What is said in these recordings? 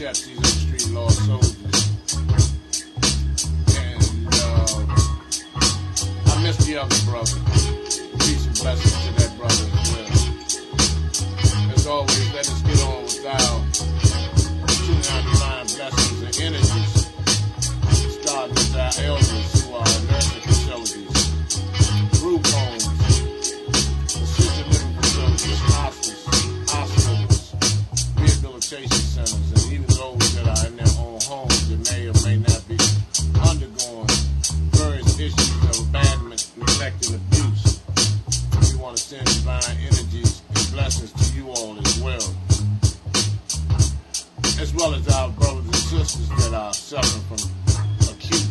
chapters of the Street Law Soldiers. And I miss the other brother. Peace and blessings to that brother as well. As always, let us get on with our tuning out divine blessings and energies. Starting with our elders who are in nursing facilities, group homes, assisted living facilities, hospitals, rehabilitation centers, and even those that are in their own homes that may or may not be undergoing various issues of abandonment, neglect, and abuse. We want to send divine energies and blessings to you all as well as our brothers and sisters that are suffering from acute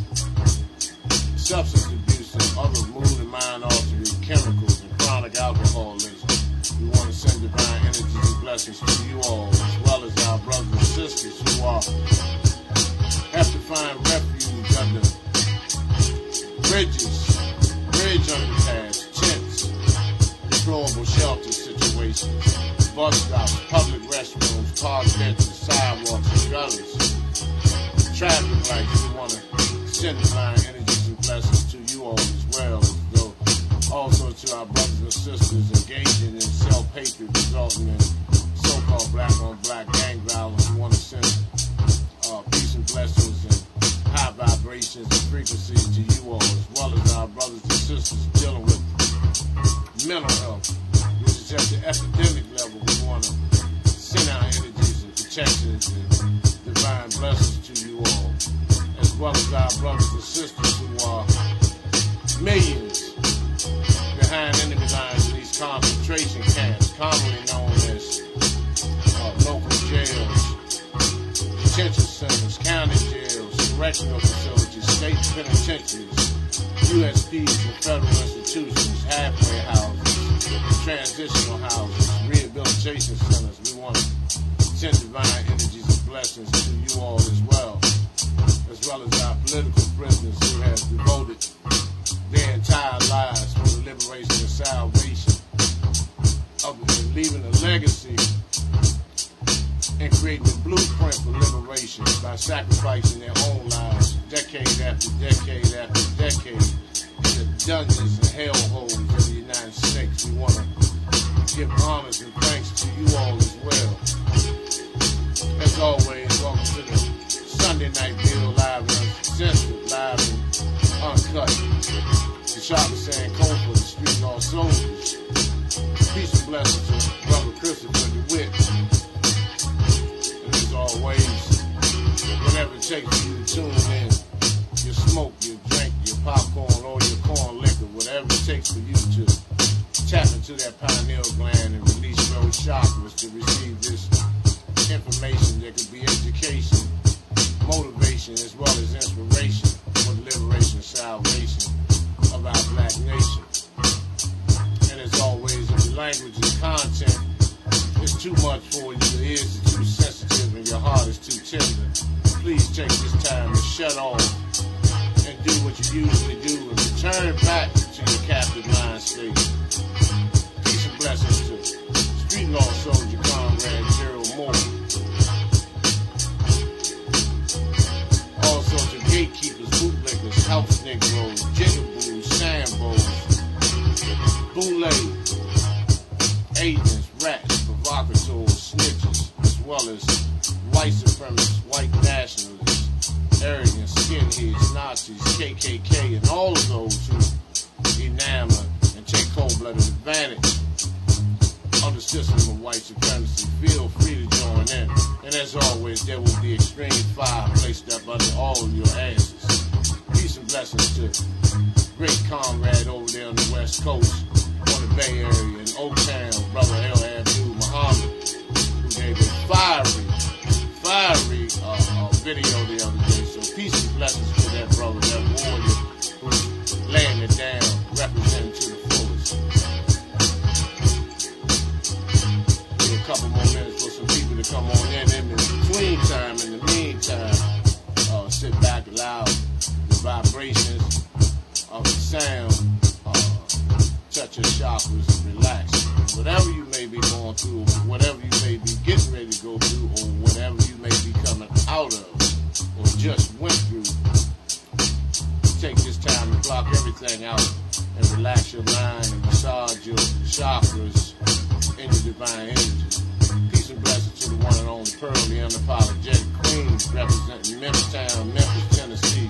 substance abuse and other mood and mind altering chemicals and chronic alcoholism. We want to send divine energies and blessings to you all, as well as our brothers and sisters who have to find refuge under bridges, bridge underpass, tents, deplorable shelter situations, bus stops, public restrooms, park benches, sidewalks, and gutters, traffic lights. We want to send divine energies and blessings to you all as well, as though also to our brothers and sisters engaging in self-hatred resulting in so-called black-on-black gang violence. We want to send peace and blessings and high vibrations and frequencies to you all, as well as our brothers and sisters dealing with mental health, which is at the epidemic level. We want to send our energies and protections and divine blessings to you all, as well as our brothers and sisters who are millions behind enemy lines in these concentration camps, commonly known as local jails, detention centers, county jails, correctional facilities, state penitentiaries, USPs and federal institutions, halfway houses, transitional houses, rehabilitation centers. We want to send divine energies and blessings to you all as well as our political prisoners who have devoted their entire lives for the liberation and salvation of and leaving a legacy and creating a blueprint for liberation by sacrificing their own lives decade after decade after decade in the dungeons and hellholes of the United States. We want to give honors and thanks to you all as well. As always, welcome to the Sunday Night Bill, live and uncensored, live and uncut. The Shaka Sankofa, the Street Law Soldiers. Peace and blessings to Brother Christopher DeWitt. And as always, whatever it takes for you to tune in, your smoke, your drink, your popcorn, or your corn liquor, whatever it takes for you to tap into that pineal gland and release those chakras to receive this information that could be education, motivation, as well as inspiration for the liberation and salvation of our black nation. And as always, if the language and content is too much for you, your ears are too sensitive and your heart is too tender, please take this time to shut off and do what you usually do and return back to your captive mind state. Peace and blessings to Street Law Soldier Comrade Gerald Moore. Also to gatekeepers, bootlickers, house negroes, jigaboos, sambos, boule, agents, rats, provocateurs, snitches, as well as white supremacists, white nationalists, arrogant skinheads, Nazis, KKK, and all of those who enamor and take cold-blooded advantage of the system of white supremacy. Feel free to join in. And as always, there will be extreme fire placed up under all of your asses. Peace and blessings to great comrade over there on the West Coast, on the Bay Area, in Oaktown, Brother El Abdul Muhammad, who gave a fiery video the other day. So peace and blessings to that brother, that warrior who's laying it down, representing to the fullest. Give a couple more minutes for some people to come on in between time. In the meantime, sit back, allow the vibrations of the sound touch your chakras and relax. Whatever you may be going through, whatever you may be getting ready to go through, or whatever you may be coming out of or just went through, take this time to block everything out and relax your mind and massage your chakras in your divine energy. Peace and blessings to the one and only Pearl, the unapologetic queen, representing Memphis Town, Memphis, Tennessee.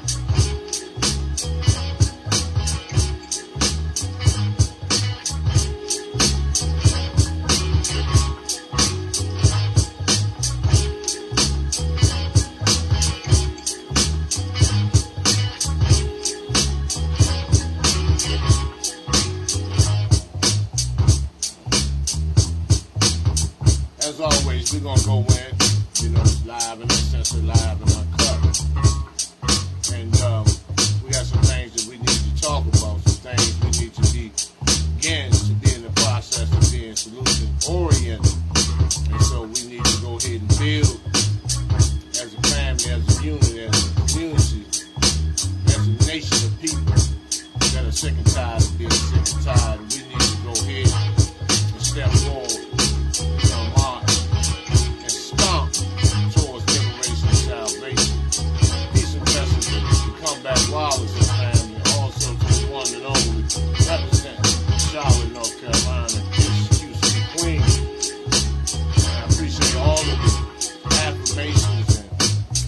As always, we're gonna go in, it's live and uncensored, live and uncut. And we got some things that we need to talk about, some things we need to begin to be in the process of being solution oriented. And so we need to go ahead and build as a family, as a unit, as a community, as a nation of people that are sick and tired of being sick and tired. And we need to go ahead and step forward. March and stomp towards liberation and salvation. Peace and blessings to Combat Wallace and family, also to the one and only representing Charlotte, North Carolina, QC Queen. And I appreciate all of the affirmations and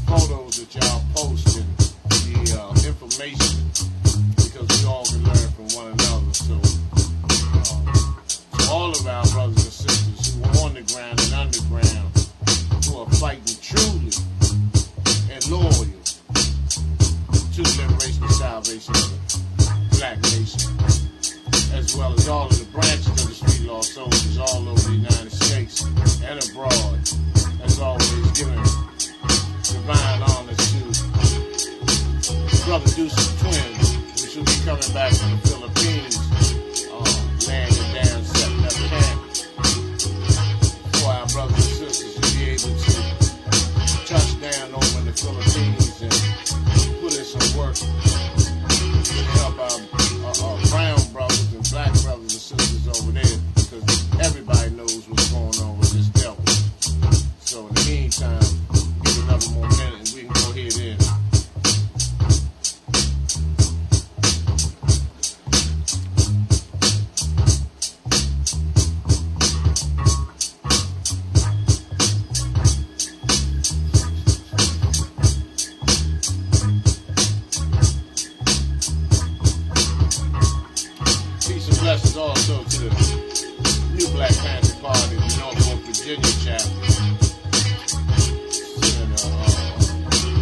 photos that y'all post and the information, because we all can learn from one another. So to all of our brothers and sisters who are on the ground and underground, who are fighting truly and loyal to the liberation and salvation of the black nation, as well as all of the branches of the street law soldiers all over the United States and abroad. As always, giving divine honors to Brother Deuce's twins, which will be coming back from the Philippines, landing down, setting up camp for our brothers and sisters to be able to touch down over in the Philippines and put in some work to help our brown brothers and black brothers and sisters over there, because everybody knows what's going on with this devil. So in the meantime, give it another more minute and we can go ahead in. Blessings also to the new Black Panther Party, the Norfolk, Virginia chapter.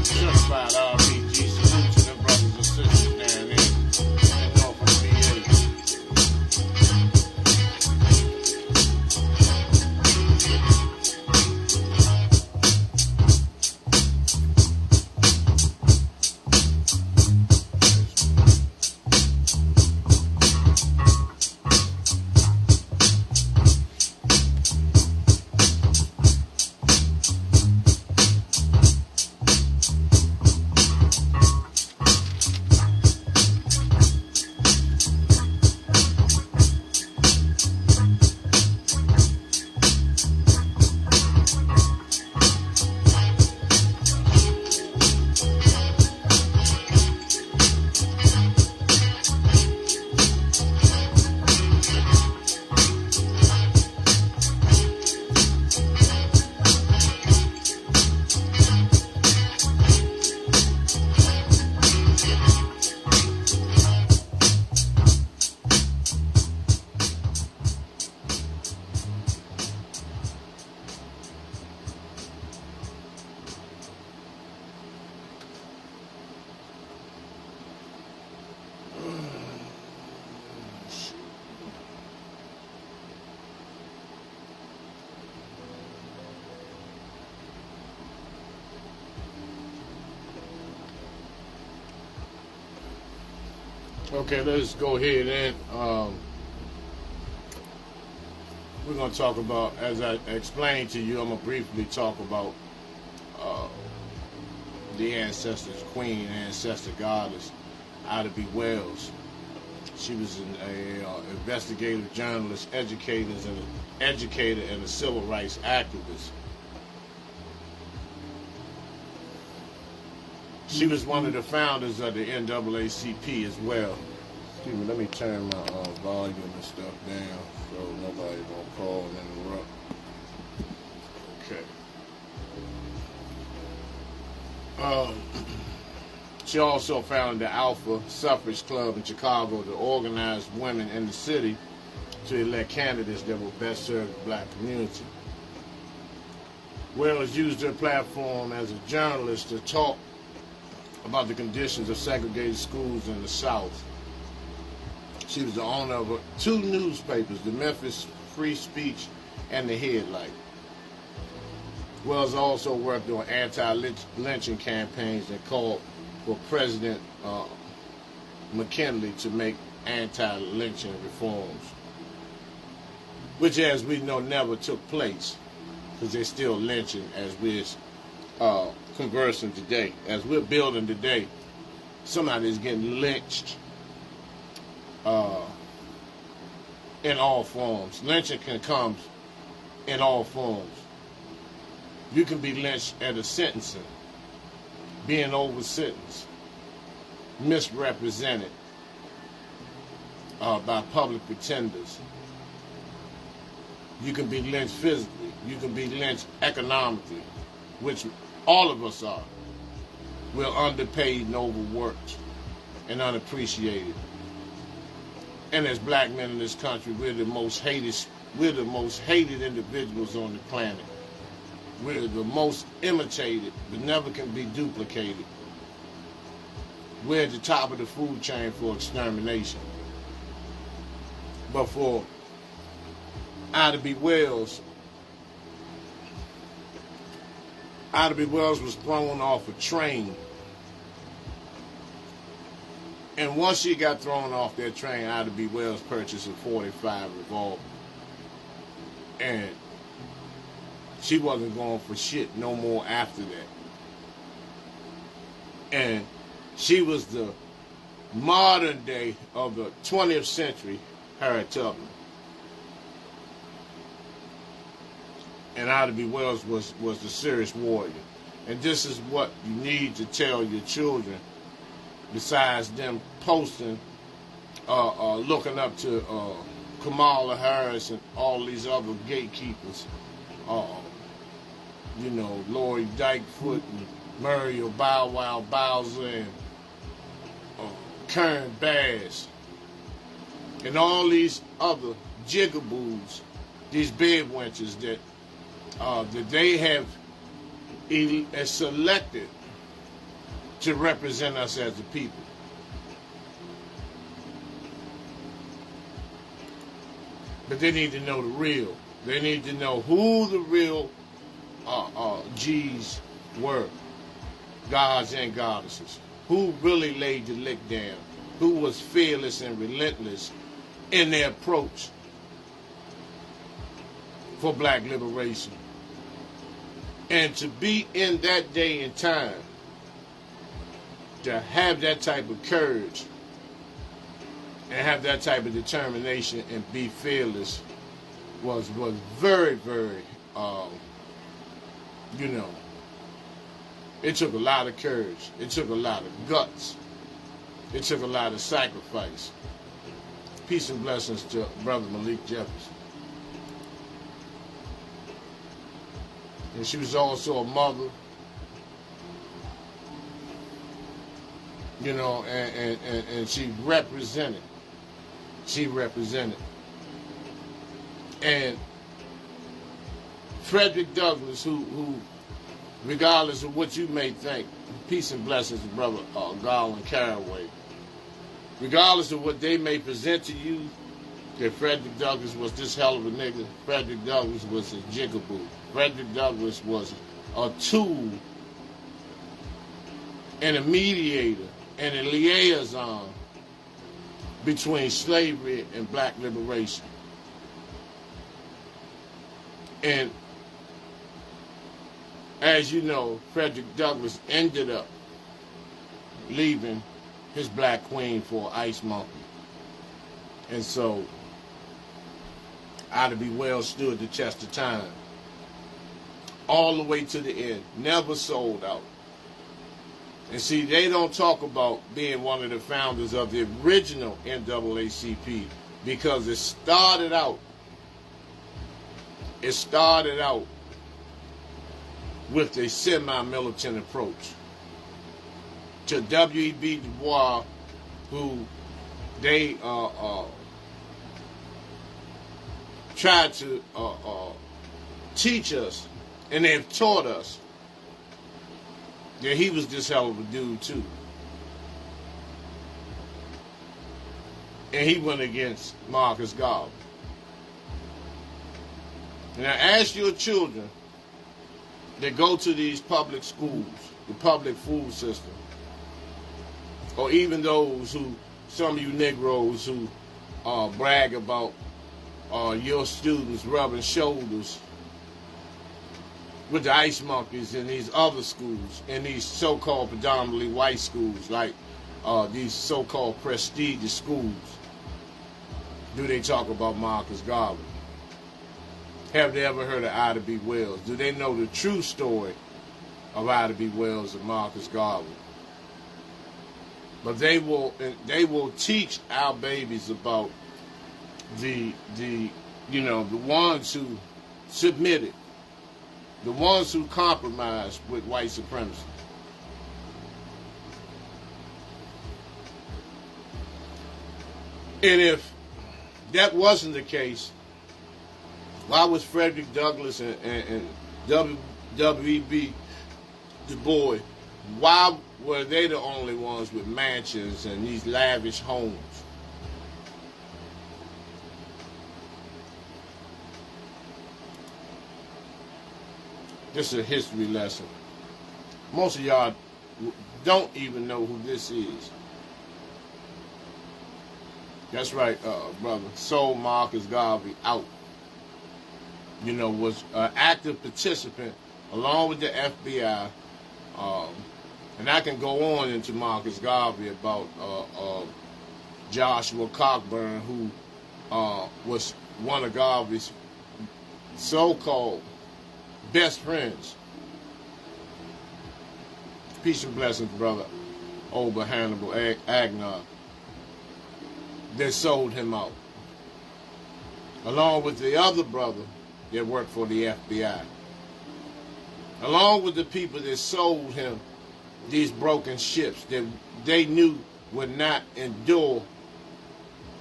Certified RPG, salute to them brothers and sisters down there in Norfolk, VA. Okay, let's go ahead and we're going to talk about, as I explained to you, I'm going to briefly talk about the ancestors, queen, ancestor goddess, Ida B. Wells. She was an investigative journalist, educator, and a civil rights activist. She was one of the founders of the NAACP as well. Excuse me, let me turn my volume and stuff down so nobody won't call and interrupt. Okay. She also founded the Alpha Suffrage Club in Chicago to organize women in the city to elect candidates that will best serve the black community. Wells used her platform as a journalist to talk about the conditions of segregated schools in the South. She was the owner of two newspapers, the Memphis Free Speech and the Headlight. Wells also worked on anti-lynching campaigns and called for President McKinley to make anti-lynching reforms, which, as we know, never took place, because they're still lynching as we're conversing today. As we're building today, somebody is getting lynched in all forms. Lynching can come in all forms. You can be lynched at a sentencing, being over-sentenced, misrepresented by public pretenders. You can be lynched physically. You can be lynched economically, which all of us are. We're underpaid and overworked and unappreciated. And as black men in this country, we're the most hated individuals on the planet. We're the most imitated, but never can be duplicated. We're at the top of the food chain for extermination. But for Ida B. Wells was thrown off a train. And once she got thrown off that train, Ida B. Wells purchased a .45 revolver. And she wasn't going for shit no more after that. And she was the modern day of the 20th century Harriet Tubman. And Ida B. Wells was the serious warrior. And this is what you need to tell your children, besides them posting, looking up to Kamala Harris and all these other gatekeepers. Lori Dykefoot and Muriel Bow Wow Bowser and Karen Bass and all these other jigaboos, these bed wenches that they have selected to represent us as a people. But they need to know the real. They need to know who the real G's were, gods and goddesses, who really laid the lick down, who was fearless and relentless in their approach for black liberation. And to be in that day and time, to have that type of courage and have that type of determination and be fearless was very, very, it took a lot of courage. It took a lot of guts. It took a lot of sacrifice. Peace and blessings to Brother Malik Jefferson. And she was also a mother, and she represented. And Frederick Douglass, who regardless of what you may think, peace and blessings to Brother Garland Caraway, regardless of what they may present to you, that Frederick Douglass was this hell of a nigga, Frederick Douglass was a jigaboo. Frederick Douglass was a tool and a mediator and a liaison between slavery and black liberation. And as you know, Frederick Douglass ended up leaving his black queen for an ice monkey. And so Ida B. Wells stood the test of time. All the way to the end. Never sold out. And see, they don't talk about being one of the founders of the original NAACP because it started out with a semi-militant approach to W.E.B. Du Bois, who they tried to teach us, and they've taught us that he was this hell of a dude too. And he went against Marcus Garvey. Now ask your children that go to these public schools, the public food system, or even those who, some of you Negroes who brag about your students rubbing shoulders with the ice monkeys in these other schools, in these so-called predominantly white schools, like these so-called prestigious schools. Do they talk about Marcus Garvey? Have they ever heard of Ida B. Wells? Do they know the true story of Ida B. Wells and Marcus Garvey? But they will teach our babies about the ones who submitted, the ones who compromised with white supremacy. And if that wasn't the case, why was Frederick Douglass and W.E.B. Du Bois, why were they the only ones with mansions and these lavish homes? This is a history lesson. Most of y'all don't even know who this is. That's right, brother. Sold Marcus Garvey out. Was an active participant along with the FBI. And I can go on into Marcus Garvey about Joshua Cockburn, who was one of Garvey's so-called best friends. Peace and blessings, brother Ober Hannibal Agnog. They sold him out, along with the other brother that worked for the FBI, along with the people that sold him these broken ships that they knew would not endure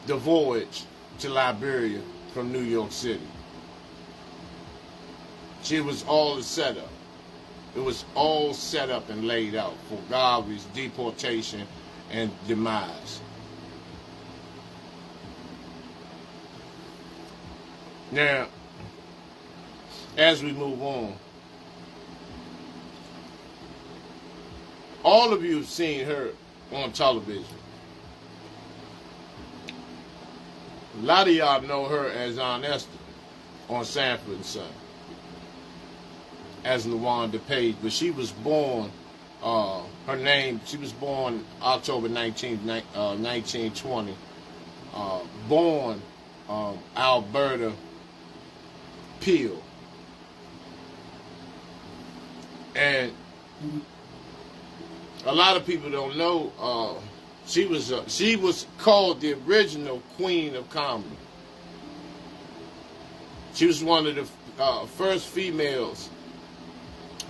the voyage to Liberia from New York City. It was all a setup. It was all set up and laid out for Garvey's deportation and demise. Now, as we move on, all of you have seen her on television. A lot of y'all know her as Aunt Esther on Sanford and Son, as LaWanda Page, but she was born, she was born October 19th, 1920, born Alberta Peel. And a lot of people don't know, she was called the original Queen of Comedy. She was one of the first females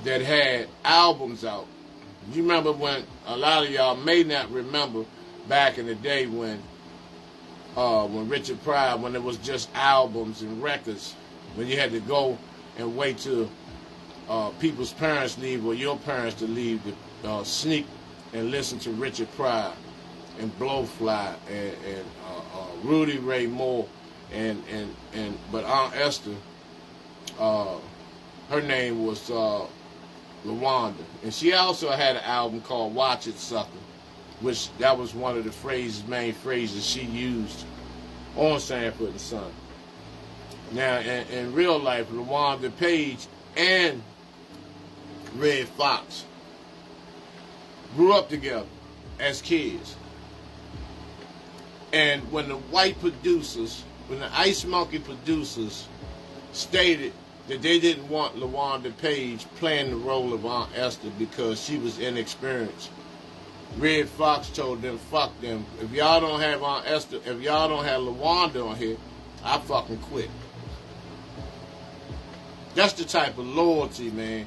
that had albums out. You remember when, a lot of y'all may not remember back in the day when Richard Pryor, when it was just albums and records, when you had to go and wait till people's parents leave or your parents to leave to sneak and listen to Richard Pryor and Blowfly and Rudy Ray Moore but Aunt Esther, her name was LaWanda, and she also had an album called Watch It Sucker, which that was one of the main phrases she used on Sanford and Son. Now, in real life, LaWanda Page and Red Fox grew up together as kids. And when the Ice Monkey producers stated that they didn't want LaWanda Page playing the role of Aunt Esther because she was inexperienced Red Fox told them, fuck them. If y'all don't have Esther, if y'all don't have LaWanda on here, I fucking quit. That's the type of loyalty, man,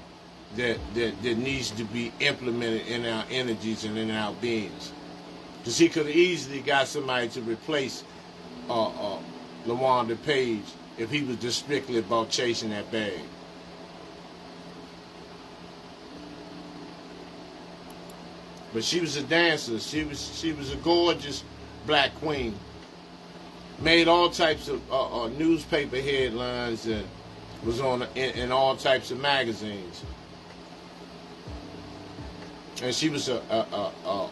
that needs to be implemented in our energies and in our beings. Because he could have easily got somebody to replace LaWanda Page if he was just strictly about chasing that bag. But she was a dancer. She was a gorgeous black queen. Made all types of newspaper headlines and was on in all types of magazines. And she was a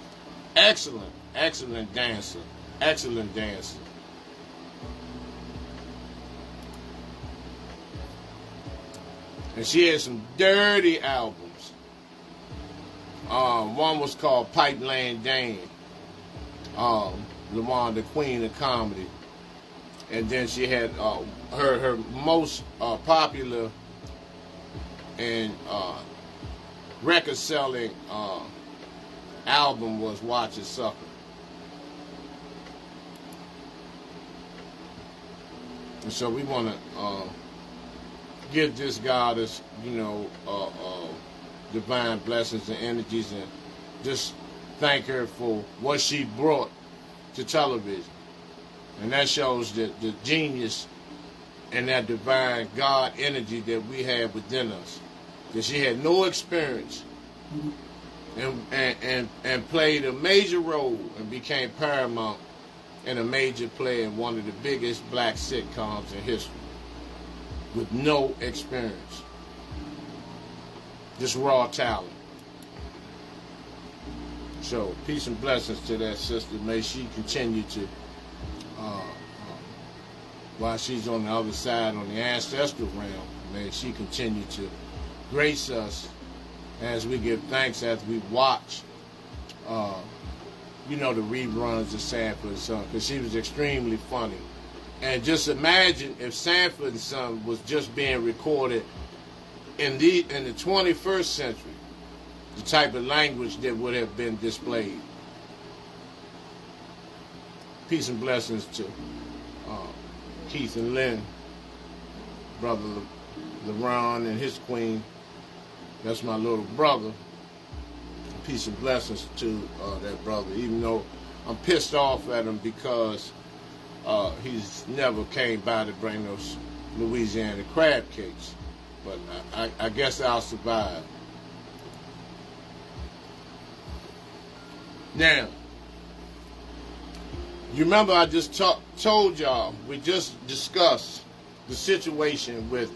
excellent dancer. Excellent dancer. And she had some dirty albums. One was called Pipeline Dame. LaWanda, Queen of Comedy. And then she had her most popular and record-selling album was Watch It Sucker. And so we want to give this goddess, divine blessings and energies, and just thank her for what she brought to television. And that shows the genius and that divine God energy that we have within us. That she had no experience and played a major role and became paramount and a major player in one of the biggest black sitcoms in history with no experience. Just raw talent. So, peace and blessings to that sister. May she continue to, while she's on the other side, on the ancestral realm, may she continue to grace us as we give thanks, as we watch, the reruns of Sanford and Son, because she was extremely funny. And just imagine if Sanford and Son was just being recorded in the 21st century, the type of language that would have been displayed. Peace and blessings to Keith and Lynn, brother LeBron and his queen. That's my little brother. Peace and blessings to that brother, even though I'm pissed off at him because he's never came by to bring those Louisiana crab cakes. But I guess I'll survive. Now, you remember I just told y'all, we just discussed the situation with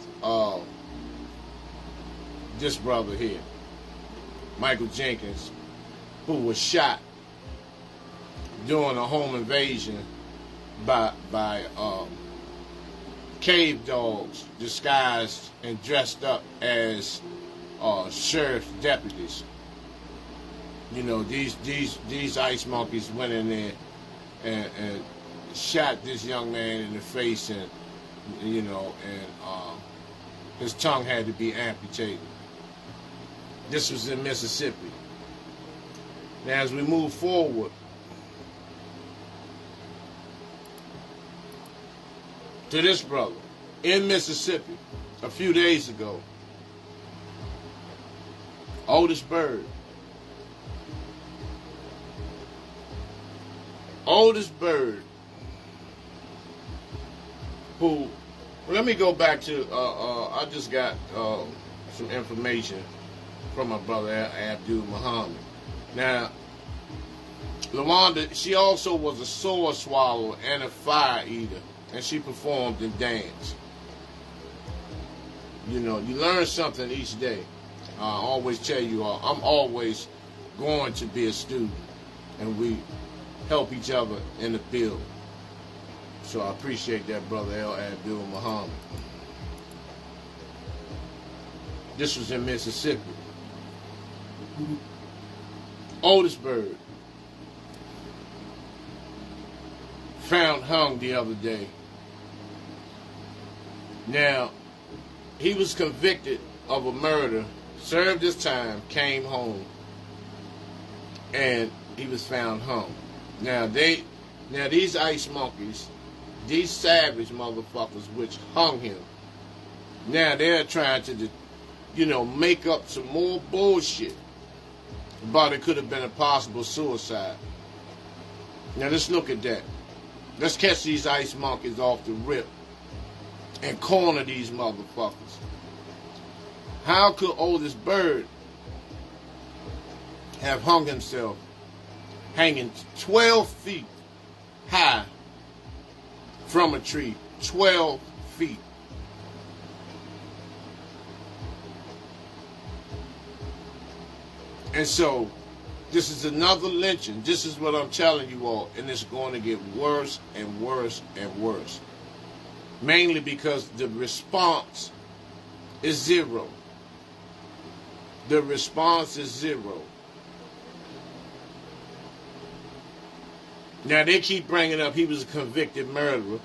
this brother here, Michael Jenkins, who was shot during a home invasion by cave dogs disguised and dressed up as sheriff's deputies. These ice monkeys went in there and shot this young man in the face, and his tongue had to be amputated. This was in Mississippi. Now, as we move forward, to this brother in Mississippi a few days ago, Otis Bird, who, let me go back to, I just got some information from my brother Abdul Muhammad. Now, LaWanda, she also was a sword swallower and a fire eater, and she performed and danced. You learn something each day. I always tell you all, I'm always going to be a student, and we help each other in the field. So I appreciate that, brother Abdul Muhammad. This was in Mississippi. Otis Bird found hung the other day. Now, he was convicted of a murder, served his time, came home, and he was found hung. Now these ice monkeys, these savage motherfuckers which hung him, now they're trying to, make up some more bullshit about it could have been a possible suicide. Now let's look at that. Let's catch these ice monkeys off the rip and corner these motherfuckers. How could Oldest Bird have hung himself hanging 12 feet high from a tree? 12 feet. And so, this is another lynching. This is what I'm telling you all. And it's going to get worse and worse and worse. Mainly because the response is zero. The response is zero. Now, they keep bringing up he was a convicted murderer.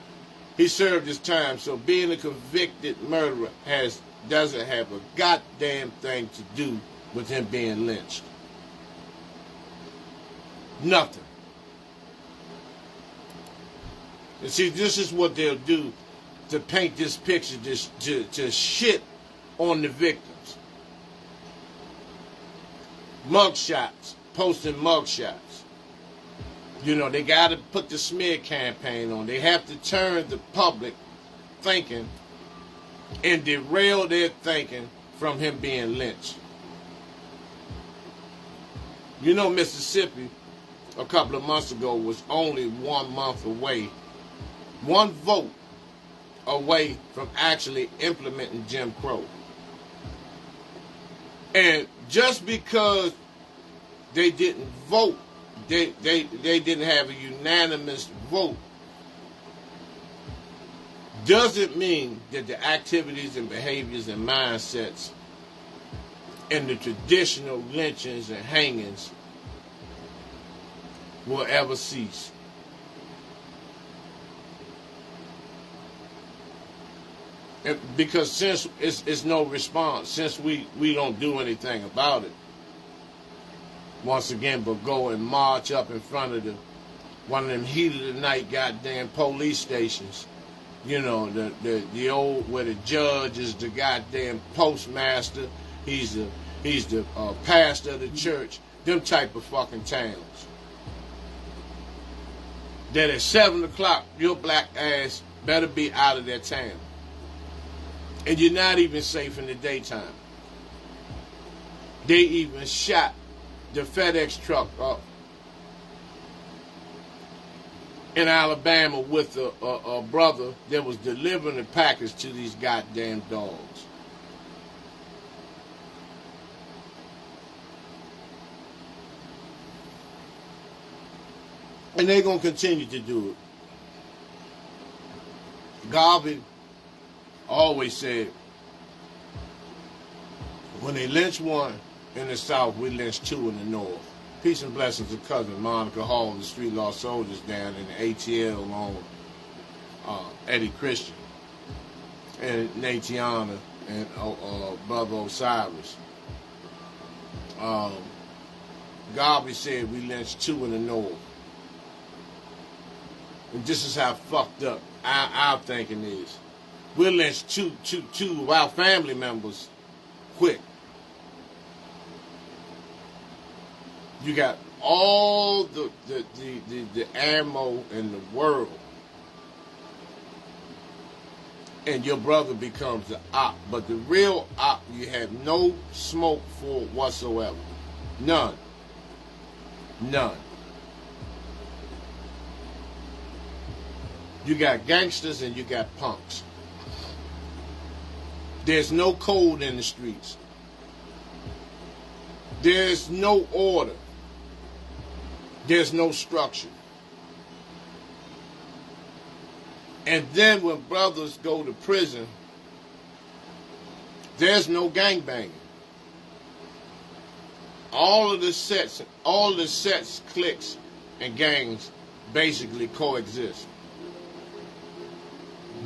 He served his time. So being a convicted murderer doesn't have a goddamn thing to do with him being lynched. Nothing. And see, this is what they'll do to paint this picture, to shit on the victims. Mugshots, posting mugshots. They got to put the smear campaign on. They have to turn the public thinking and derail their thinking from him being lynched. Mississippi, a couple of months ago, was only 1 month away, one vote away from actually implementing Jim Crow. And just because they didn't vote, they didn't have a unanimous vote, doesn't mean that the activities and behaviors and mindsets and the traditional lynchings and hangings will ever cease. And because since it's no response, since we don't do anything about it, once again, but go and march up in front of one of them heat of the night goddamn police stations, the old where the judge is the goddamn postmaster, he's the pastor of the church, them type of fucking towns. That at 7 o'clock, your black ass better be out of that town. And you're not even safe in the daytime. They even shot the FedEx truck up in Alabama with a brother that was delivering the package to these goddamn dogs. And they're going to continue to do it. Garvey always said, when they lynch one in the South, we lynch two in the North. Peace and blessings to cousin Monica Hall and the Street Law Soldiers down in the ATL along with Eddie Christian and Natiana and Brother Osiris. Garvey said we lynched two in the North. And this is how fucked up our thinking is. We'll lynch two of our family members quick. You got all the ammo in the world, and your brother becomes the op. But the real op, you have no smoke for whatsoever. None. You got gangsters and you got punks. There's no code in the streets. There's no order. There's no structure. And then when brothers go to prison, there's no gangbanging. All the sets, cliques, and gangs basically coexist.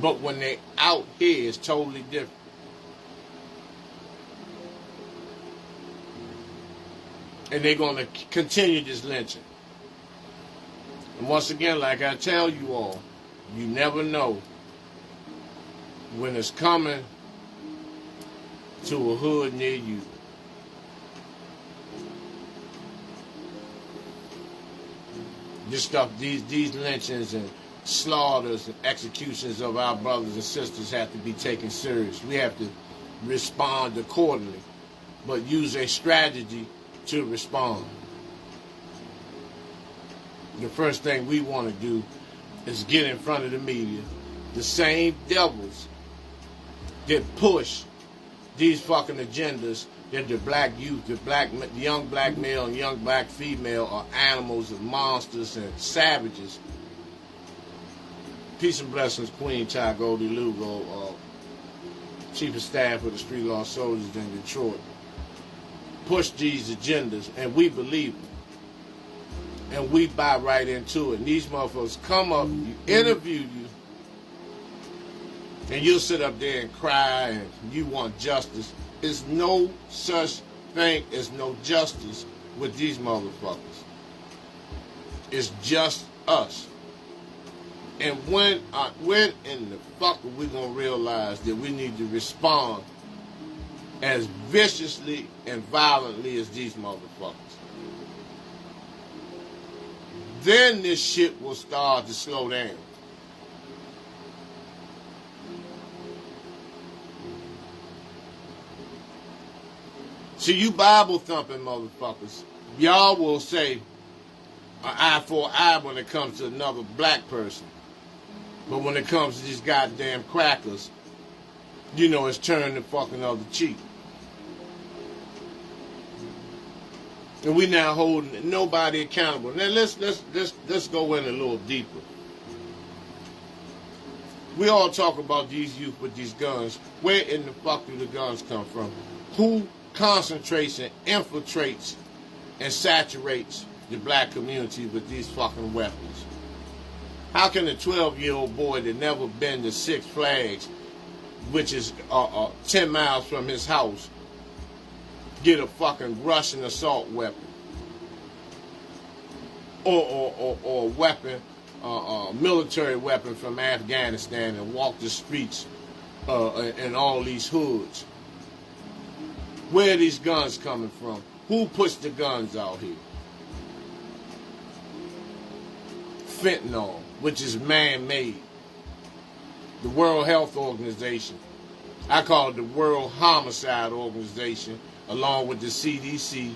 But when they're out here, it's totally different. And they're going to continue this lynching. And once again, like I tell you all, you never know when it's coming to a hood near you. This stuff, these lynchings and slaughters and executions of our brothers and sisters have to be taken serious. We have to respond accordingly, but use a strategy to respond. The first thing we want to do is get in front of the media. The same devils that push these fucking agendas that the black youth, the young black male and young black female are animals and monsters and savages. Peace and blessings, Queen Ty Goldie Lugo, Chief of Staff of the Street Law Soldiers in Detroit. Push these agendas, and we believe them. And we buy right into it. And these motherfuckers come up, interview you, and you'll sit up there and cry and you want justice. There's no such thing as no justice with these motherfuckers. It's just us. And when in the fuck are we gonna realize that we need to respond as viciously and violently as these motherfuckers? Then this shit will start to slow down. See, you Bible thumping motherfuckers, y'all will say an eye for an eye when it comes to another black person. But when it comes to these goddamn crackers, you know it's turning the fucking other cheek. And we now holding nobody accountable. Now let's go in a little deeper. We all talk about these youth with these guns. Where in the fuck do the guns come from? Who concentrates and infiltrates and saturates the black community with these fucking weapons? How can a 12-year-old boy that never been to Six Flags, which is 10 miles from his house, get a fucking Russian assault weapon or a weapon, military weapon from Afghanistan and walk the streets in all these hoods? Where are these guns coming from? Who puts the guns out here? Fentanyl, which is man-made. The World Health Organization, I call it the World Homicide Organization, along with the CDC,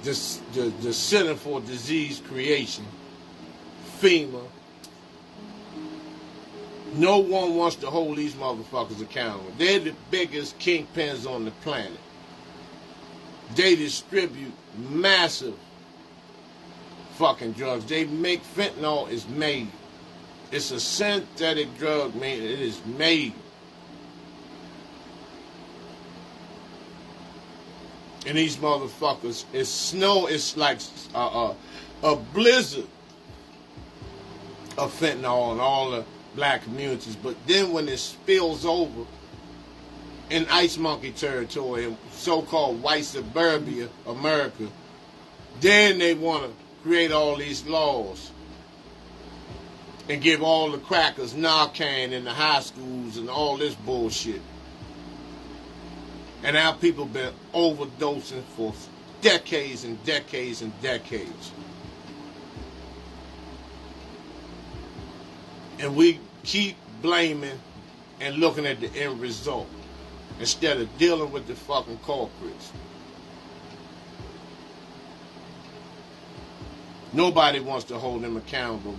the Center for Disease Creation, FEMA. No one wants to hold these motherfuckers accountable. They're the biggest kingpins on the planet. They distribute massive fucking drugs. They make fentanyl is made. It's a synthetic drug, man. It is made. And these motherfuckers, it's snow, it's like a blizzard of fentanyl in all the black communities. But then when it spills over in Ice Monkey territory, in so-called white suburbia America, then they want to create all these laws and give all the crackers Narcan in the high schools and all this bullshit. And our people been overdosing for decades and decades and decades. And we keep blaming and looking at the end result instead of dealing with the fucking culprits. Nobody wants to hold them accountable.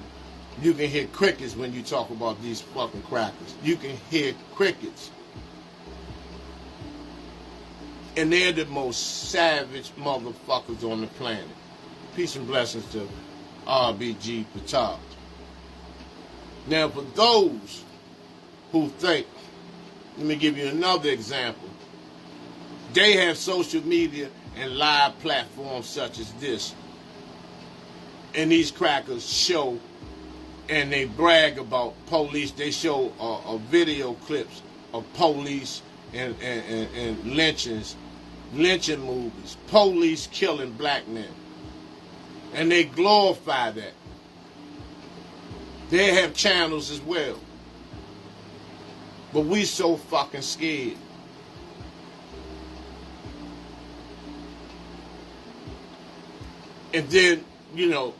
You can hear crickets when you talk about these fucking crackers. You can hear crickets. And they're the most savage motherfuckers on the planet. Peace and blessings to RBG Patel. Now, for those who think, let me give you another example. They have social media and live platforms such as this. And these crackers show and they brag about police. They show video clips of police and lynching movies. Police killing black men. And they glorify that. They have channels as well. But we so fucking scared. And then, you know,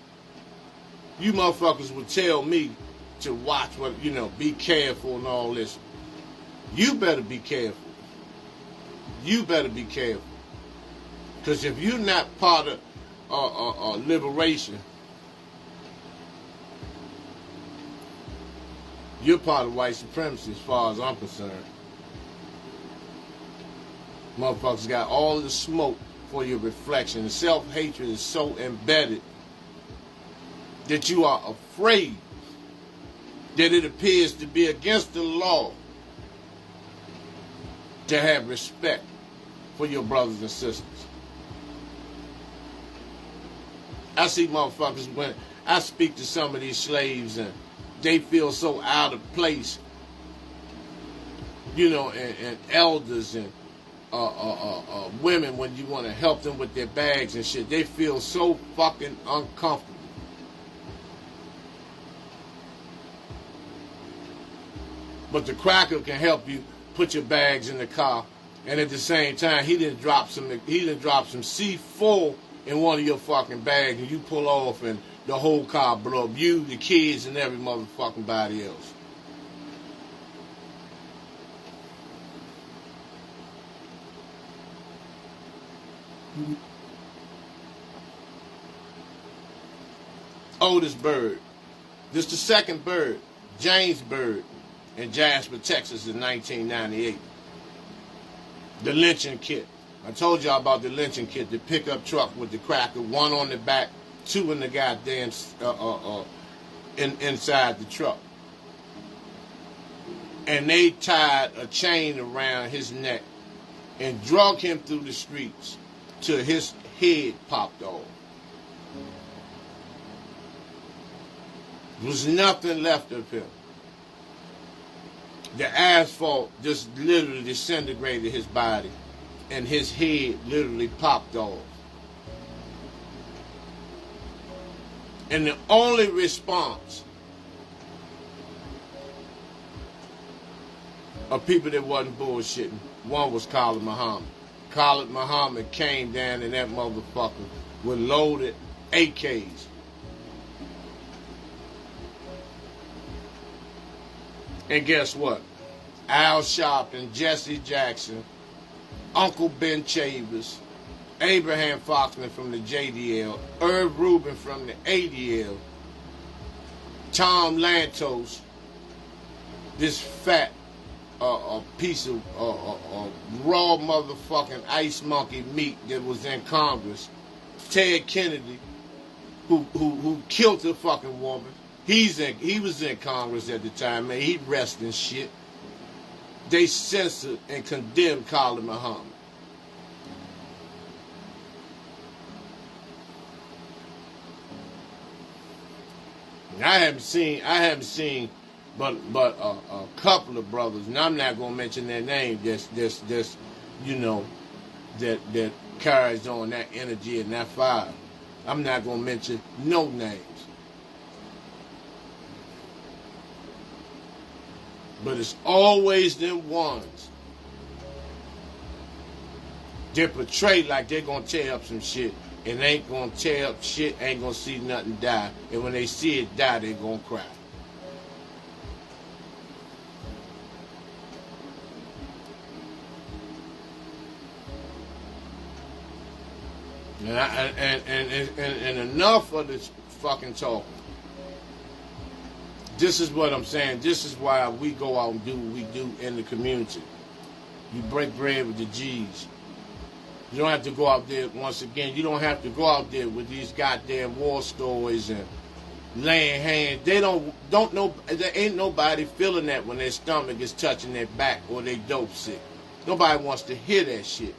you motherfuckers would tell me to watch what, you know, be careful and all this. You better be careful. You better be careful. Because if you're not part of liberation, you're part of white supremacy as far as I'm concerned. Motherfuckers got all the smoke for your reflection. The self-hatred is so embedded that you are afraid that it appears to be against the law to have respect for your brothers and sisters. I see motherfuckers when I speak to some of these slaves and they feel so out of place, you know, and elders and women, when you want to help them with their bags and shit, they feel so fucking uncomfortable. But the cracker can help you put your bags in the car, and at the same time, he didn't drop some C4 in one of your fucking bags, and you pull off, and the whole car blow up. You, the kids, and every motherfucking body else. Oldest bird. This the second bird, James Bird, in Jasper, Texas in 1998. The lynching kit. I told y'all about the lynching kit, the pickup truck with the cracker, one on the back, two in the goddamn inside the truck. And they tied a chain around his neck and drug him through the streets till his head popped off. There was nothing left of him. The asphalt just literally disintegrated his body, and his head literally popped off. And the only response of people that wasn't bullshitting, one was Khalid Muhammad. Khalid Muhammad came down in that motherfucker with loaded AKs. And guess what? Al Sharpton, Jesse Jackson, Uncle Ben Chavez, Abraham Foxman from the JDL, Herb Rubin from the ADL, Tom Lantos, this fat piece of raw motherfucking ice monkey meat that was in Congress, Ted Kennedy, who killed the fucking woman. He was in Congress at the time, man. He resting shit. They censored and condemned Khalid Muhammad. I haven't seen but a couple of brothers, and I'm not gonna mention their name. Just you know, that carries on that energy and that fire. I'm not gonna mention no names. But it's always them ones that portray like they're gonna tear up some shit and ain't gonna tear up shit, ain't gonna see nothing die. And when they see it die, they're gonna cry. And enough of this fucking talking. This is what I'm saying. This is why we go out and do what we do in the community. You break bread with the G's. You don't have to go out there, once again, you don't have to go out there with these goddamn war stories and laying hands. They don't know, there ain't nobody feeling that when their stomach is touching their back or they dope sick. Nobody wants to hear that shit.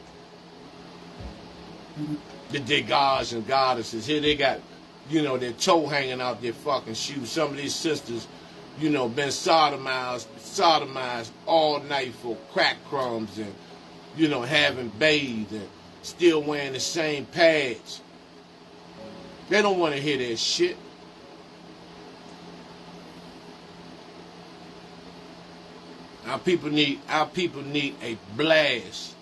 The gods and goddesses, here they got, you know, their toe hanging out their fucking shoes. Some of these sisters, you know, been sodomized all night for crack crumbs and, you know, haven't bathed and still wearing the same pads. They don't want to hear that shit. Our people need a blast,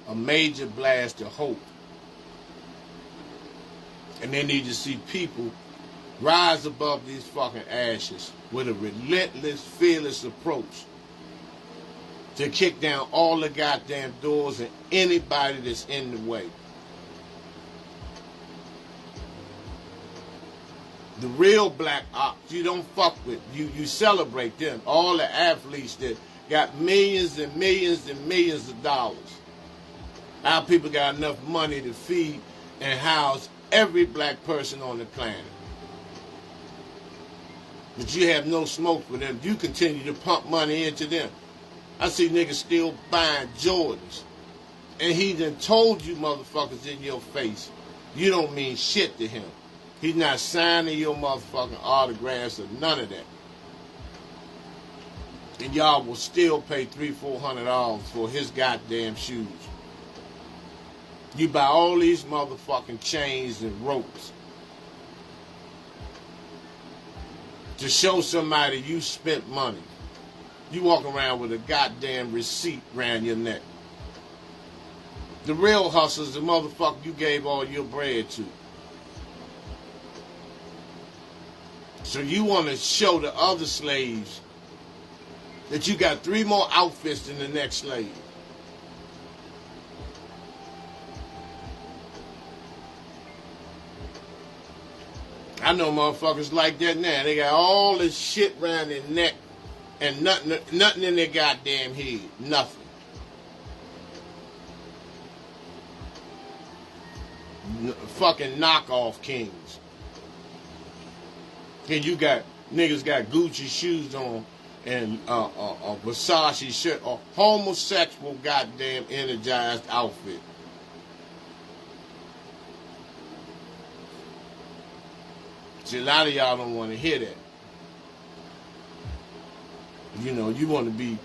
a major blast of hope. And they need to see people rise above these fucking ashes with a relentless, fearless approach to kick down all the goddamn doors and anybody that's in the way. The real black ops, you don't fuck with. You celebrate them. All the athletes that got millions and millions and millions of dollars. Our people got enough money to feed and house every black person on the planet. But you have no smoke for them. You continue to pump money into them. I see niggas still buying Jordans. And he done told you motherfuckers in your face, you don't mean shit to him. He's not signing your motherfucking autographs or none of that. And y'all will still pay $300-400 for his goddamn shoes. You buy all these motherfucking chains and ropes to show somebody you spent money. You walk around with a goddamn receipt around your neck. The real hustlers, the motherfucker you gave all your bread to. So you want to show the other slaves that you got 3 more outfits than the next slave. I know motherfuckers like that now. They got all this shit around their neck and nothing in their goddamn head. Nothing. Fucking knockoff kings. And you got niggas got Gucci shoes on and a Versace shirt, a homosexual goddamn energized outfit. See, a lot of y'all don't want to hear that. You know, you want to be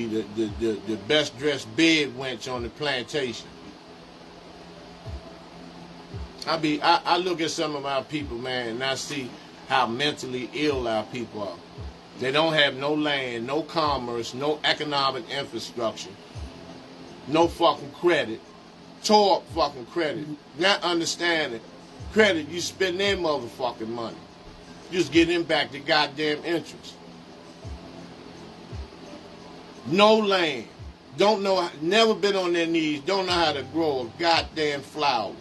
the best dressed bed wench on the plantation. I look at some of our people, man, and I see how mentally ill our people are. They don't have no land, no commerce, no economic infrastructure, no fucking credit, tore up fucking credit, not understanding credit, you spend their motherfucking money. Just get them back the goddamn interest. No land, don't know, never been on their knees, don't know how to grow a goddamn flower.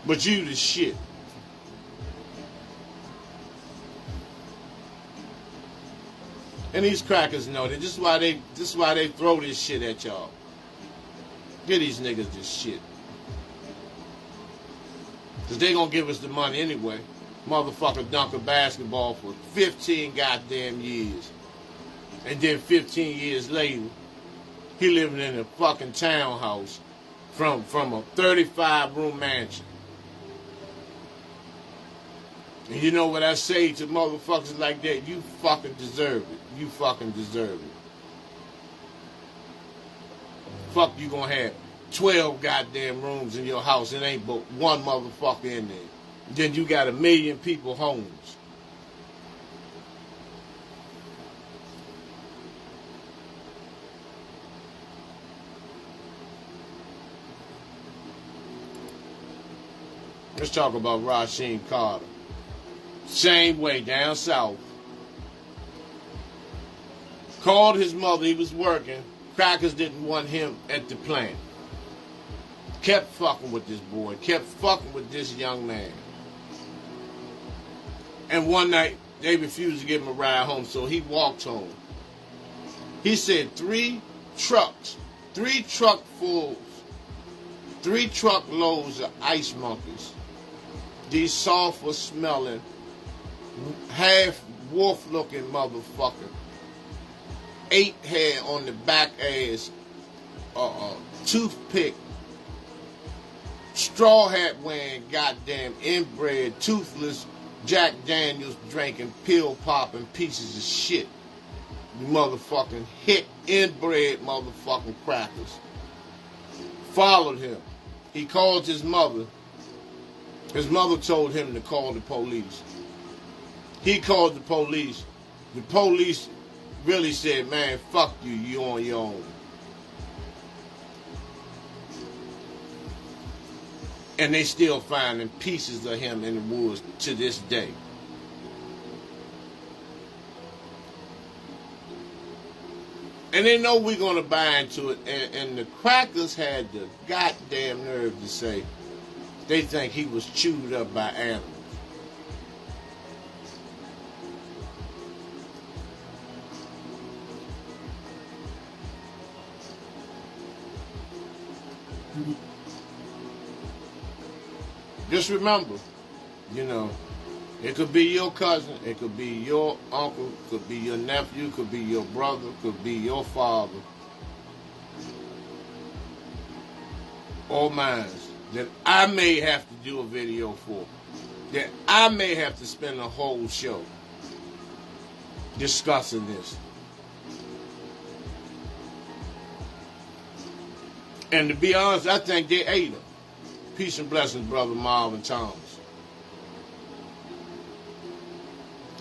But you the shit. And these crackers know that. This is why they throw this shit at y'all. Give these niggas this shit. Because they gonna give us the money anyway. Motherfucker dunk a basketball for 15 goddamn years. And then 15 years later, he living in a fucking townhouse from a 35-room mansion. And you know what I say to motherfuckers like that? You fucking deserve it. You fucking deserve it. Fuck you gonna have 12 goddamn rooms in your house and ain't but one motherfucker in there. Then you got 1 million people homeless. Let's talk about Rasheem Carter. Same way, down south. Called his mother, he was working. Crackers didn't want him at the plant. Kept fucking with this boy, kept fucking with this young man. And one night, they refused to give him a ride home, so he walked home. He said 3 trucks, 3 truckfuls, 3 truckloads of ice monkeys. These sulfur-smelling, half-wolf-looking motherfucker. 8 hair on the back ass, toothpick, straw hat wearing, goddamn inbred, toothless, Jack Daniels drinking, pill popping pieces of shit. You motherfucking hick, inbred motherfucking crackers. Followed him. He called his mother His mother told him to call the police. He called the police. The police really said, man, fuck you, you on your own. And they still finding pieces of him in the woods to this day. And they know we're going to buy into it. And the crackers had the goddamn nerve to say they think he was chewed up by animals. Just remember, you know, it could be your cousin, it could be your uncle, it could be your nephew, it could be your brother, it could be your father, or mine, that I may have to do a video for, that I may have to spend a whole show discussing this. And to be honest, I think they ate him. Peace and blessings, Brother Marvin Thomas.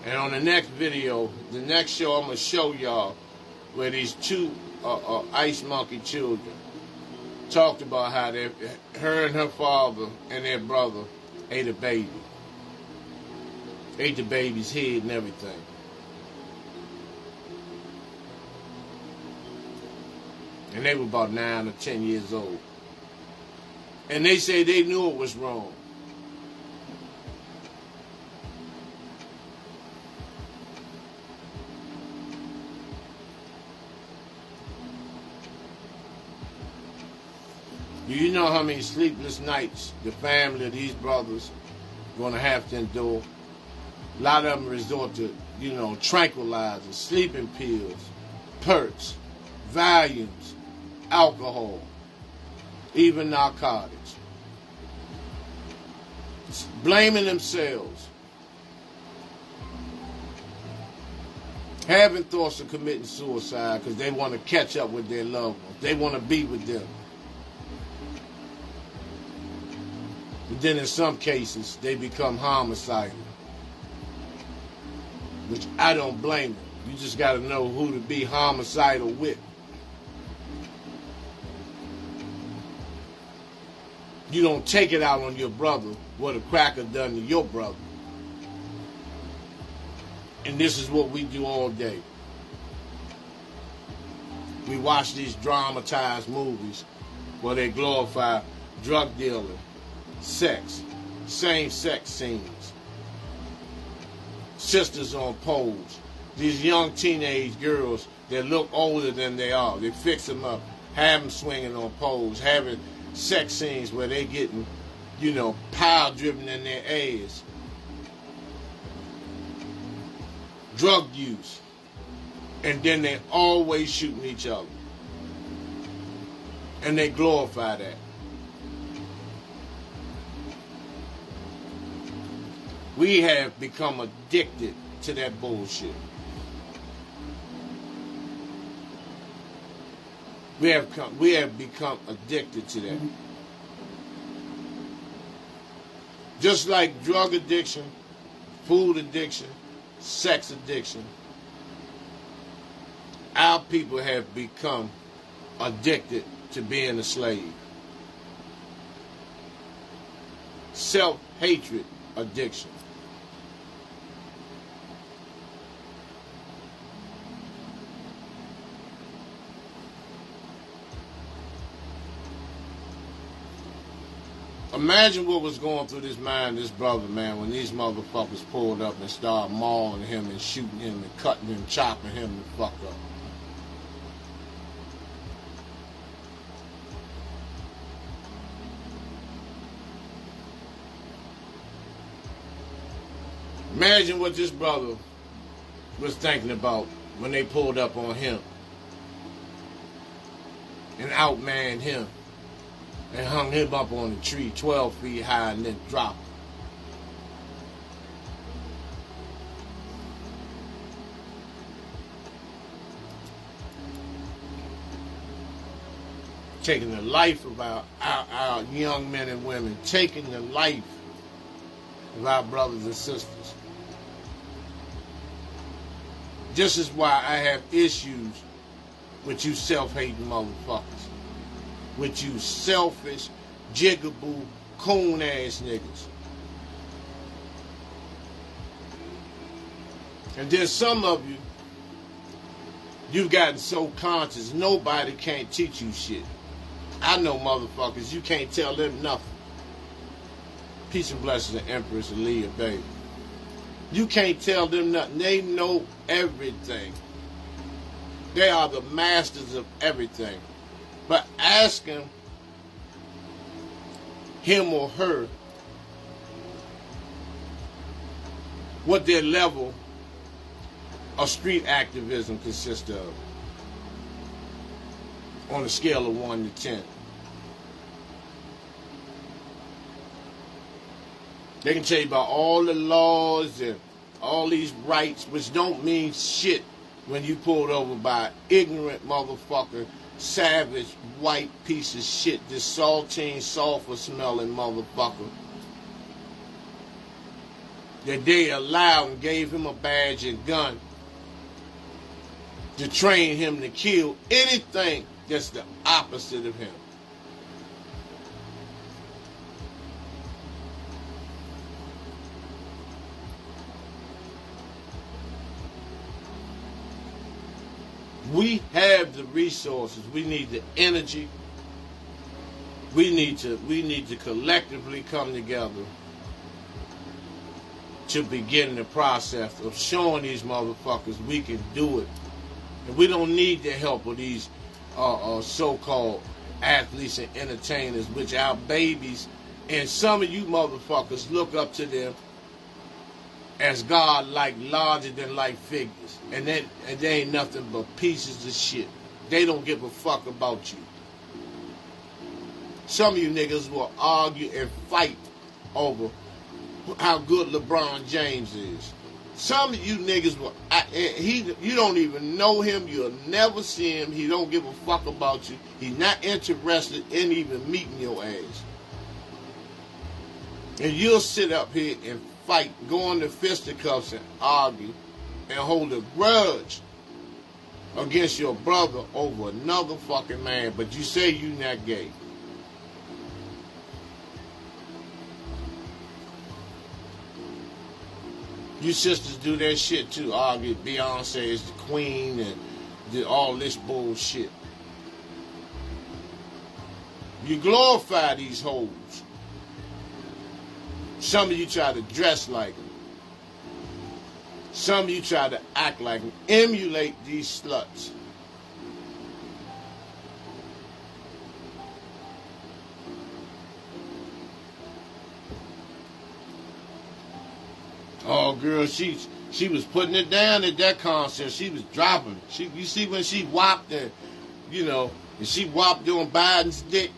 And on the next video, the next show, I'm going to show y'all where these two ice monkey children talked about how her and her father and their brother ate a baby. Ate the baby's head and everything. And they were about 9 or 10 years old. And they say they knew it was wrong. Do you know how many sleepless nights the family of these brothers going to have to endure? A lot of them resort to, you know, tranquilizers, sleeping pills, perks, Valiums, alcohol, even narcotics. Blaming themselves. Having thoughts of committing suicide because they want to catch up with their loved ones. They want to be with them. But then in some cases, they become homicidal. Which I don't blame them. You just got to know who to be homicidal with. You don't take it out on your brother what a cracker done to your brother. And this is what we do all day. We watch these dramatized movies where they glorify drug dealing, sex, same-sex scenes, sisters on poles, these young teenage girls that look older than they are. They fix them up, have them swinging on poles, having sex scenes where they getting, you know, pile driven in their ass. Drug use. And then they always shooting each other. And they glorify that. We have become addicted to that bullshit. We have become addicted to that. Just like drug addiction, food addiction, sex addiction, our people have become addicted to being a slave. Self-hatred addiction. Imagine what was going through this mind, this brother, man, when these motherfuckers pulled up and started mauling him and shooting him and cutting him, chopping him the fuck up. Imagine what this brother was thinking about when they pulled up on him and outmanned him. And hung him up on a tree 12 feet high and then dropped him. Taking the life of our young men and women. Taking the life of our brothers and sisters. This is why I have issues with you self-hating motherfuckers. With you selfish, jigaboo, coon-ass niggas. And then some of you, you've gotten so conscious, nobody can't teach you shit. I know motherfuckers, you can't tell them nothing. Peace and blessings to Empress Aaliyah, baby. You can't tell them nothing. They know everything. They are the masters of everything. But asking him or her what their level of street activism consists of on a scale of 1 to 10. They can tell you about all the laws and all these rights, which don't mean shit when you pulled over by an ignorant motherfucker, savage, white piece of shit, this saltine, sulfur smelling motherfucker. That they allowed and gave him a badge and gun to train him to kill anything that's the opposite of him. We have the resources. We need the energy. We need to collectively come together to begin the process of showing these motherfuckers we can do it. And we don't need the help of these so-called athletes and entertainers, which our babies and some of you motherfuckers look up to them as God-like, larger-than-life figures. And they ain't nothing but pieces of shit. They don't give a fuck about you. Some of you niggas will argue and fight over how good LeBron James is. Some of you niggas will, you don't even know him, you'll never see him, he don't give a fuck about you, he's not interested in even meeting your ass. And you'll sit up here and fight, go into fisticuffs and argue and hold a grudge against your brother over another fucking man, but you say you not gay. You sisters do that shit too, argue Beyonce is the queen and all this bullshit. You glorify these hoes. Some of you try to dress like them. Some of you try to act like them. Emulate these sluts. Oh, girl, she was putting it down at that concert. She was dropping. You see when she whopped and, and she whopped on Biden's dick.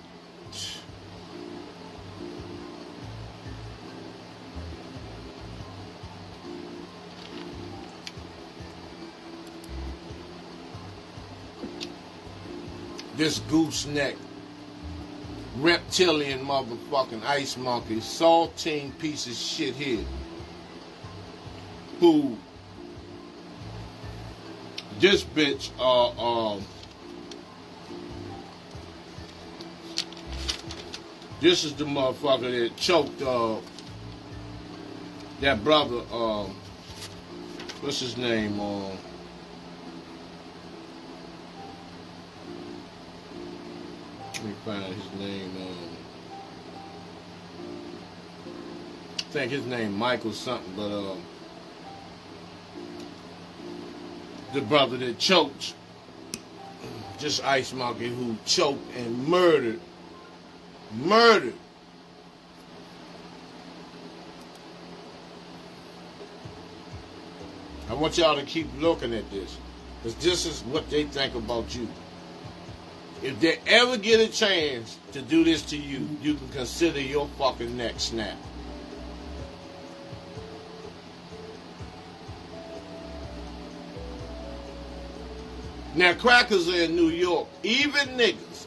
This gooseneck, reptilian motherfucking ice monkey, saltine piece of shit here, who this bitch this is the motherfucker that choked that brother, what's his name, let me find his name, I think his name Michael something, but the brother that choked, just ice monkey who choked and murdered. I want y'all to keep looking at this, because this is what they think about you. If they ever get a chance to do this to you, you can consider your fucking neck snapped. Now, crackers are in New York. Even niggas.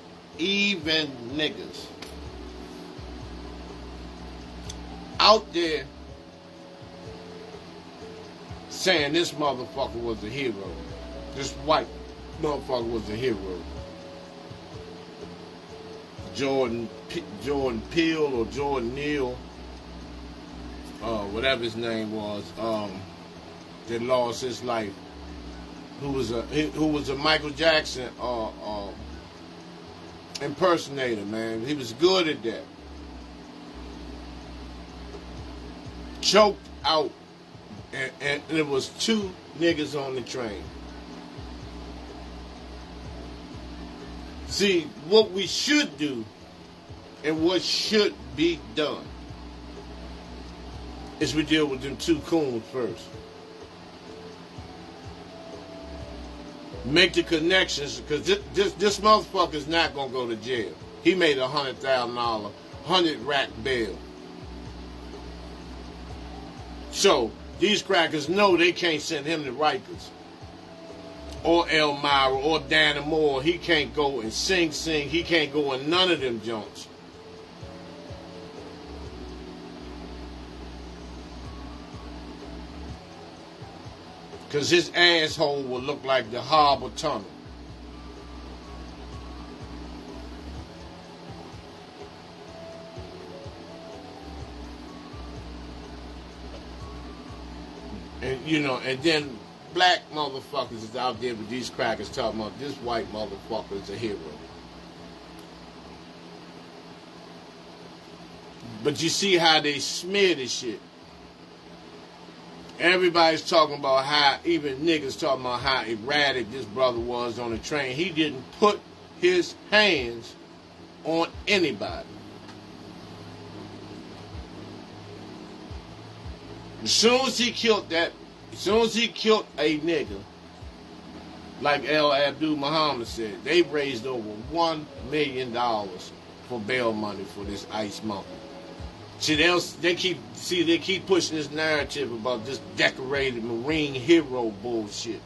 Out there saying this motherfucker was a hero. This white motherfucker was a hero. Jordan Peele or Jordan Neal, whatever his name was, that lost his life. Who was a Michael Jackson impersonator, man. He was good at that. Choked out, and it was 2 niggas on the train. See, what we should do and what should be done is we deal with them 2 coons first. Make the connections, because this motherfucker's not going to go to jail. He made a $100,000, 100 rack bail. So, these crackers know they can't send him to Rikers. Or Elmira, or Danny Moore. He can't go and sing. He can't go in none of them joints. Because his asshole will look like the Harbor Tunnel. And, you know, and then black motherfuckers is out there with these crackers talking about this white motherfucker is a hero. But you see how they smear this shit. Everybody's talking about how, even niggas talking about how erratic this brother was on the train. He didn't put his hands on anybody. As soon as he killed a nigga, like El Abdul Muhammad said, they raised over $1 million for bail money for this ice monkey. See, they keep pushing this narrative about this decorated Marine hero bullshit.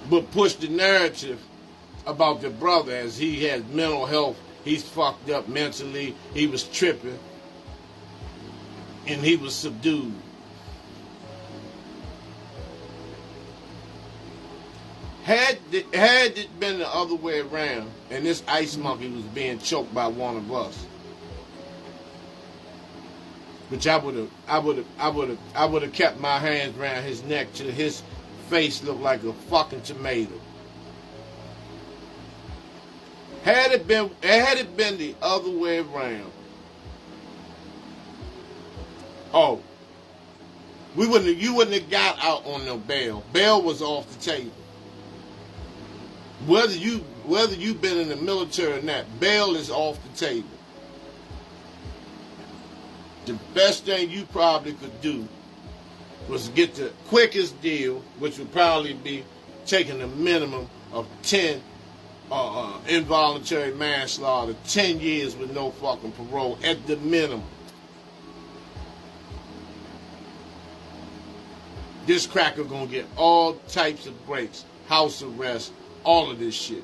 But push the narrative about the brother as he has mental health. He's fucked up mentally. He was tripping. And he was subdued. Had it been the other way around, and this ice monkey was being choked by one of us, which I would have kept my hands around his neck till his face looked like a fucking tomato. Had it been the other way around, oh, you wouldn't have got out on no bail. Bail was off the table. Whether you've been in the military or not, bail is off the table. The best thing you probably could do was get the quickest deal, which would probably be taking a minimum of 10 involuntary manslaughter, 10 years with no fucking parole at the minimum. This cracker gonna get all types of breaks, house arrest, all of this shit.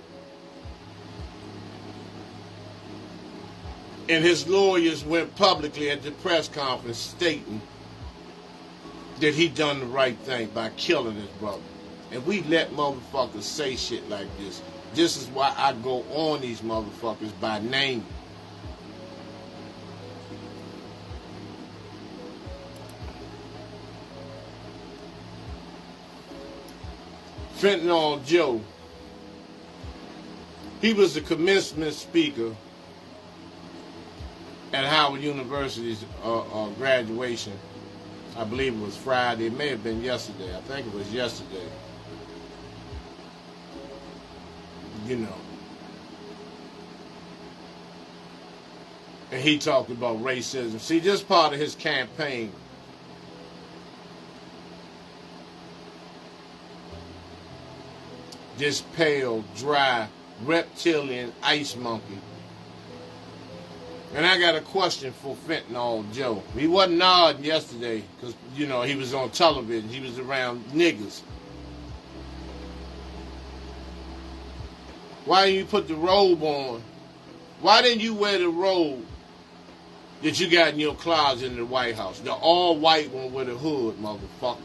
And his lawyers went publicly at the press conference stating that he done the right thing by killing his brother. And we let motherfuckers say shit like this. This is why I go on these motherfuckers by name. Fentanyl Joe. He was the commencement speaker at Howard University's graduation. I believe it was Friday. It may have been yesterday. I think it was yesterday. You know. And he talked about racism. See, this part of his campaign. This pale, dry, reptilian ice monkey. And I got a question for Fentanyl Joe. He wasn't nodding yesterday because, you know, he was on television. He was around niggas. Why didn't you put the robe on? Why didn't you wear the robe that you got in your closet in the White House. The all-white one with a hood, motherfucker.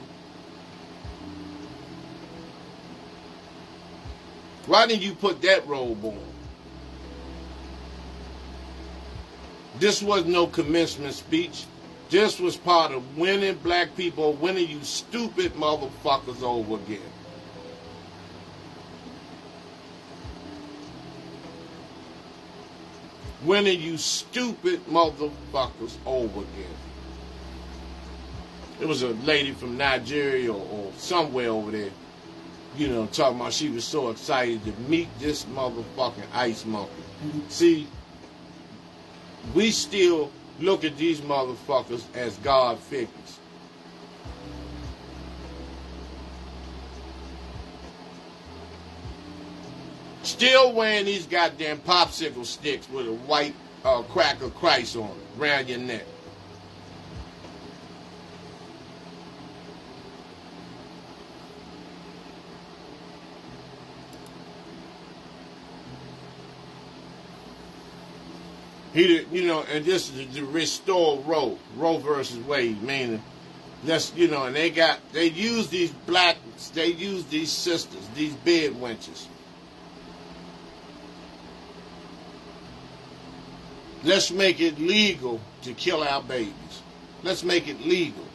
Why didn't you put that robe on? This was no commencement speech. This was part of winning black people, winning you stupid motherfuckers over again. Winning you stupid motherfuckers over again. It was a lady from Nigeria or somewhere over there, you know, talking about she was so excited to meet this motherfucking ice monkey. See, we still look at these motherfuckers as God figures. Still wearing these goddamn popsicle sticks with a white crack of Christ on it, around your neck. He, you know, and this is the restore Roe versus Wade, meaning that's, you know, and they use these blacks, they use these sisters, these bed wenches. Let's make it legal to kill our babies. Let's make it legal.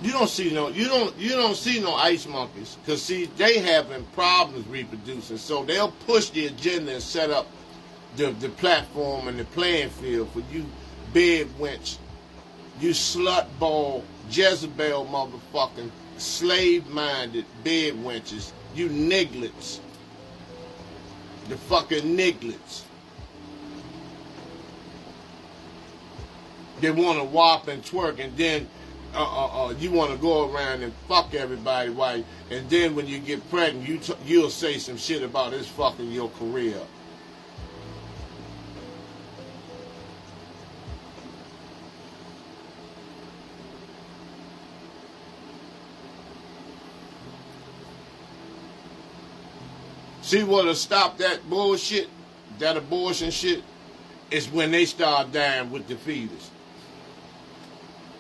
You don't see no ice monkeys, because see, they having problems reproducing, so they'll push the agenda and set up the platform and the playing field for you bed wench, you slut ball, Jezebel motherfucking slave-minded bed wenches, you nigglets, the fucking nigglets. They want to whop and twerk, and then you want to go around and fuck everybody, right? And then when you get pregnant, you'll say some shit about it's fucking your career. See what'll stop that bullshit, that abortion shit, is when they start dying with the fetus.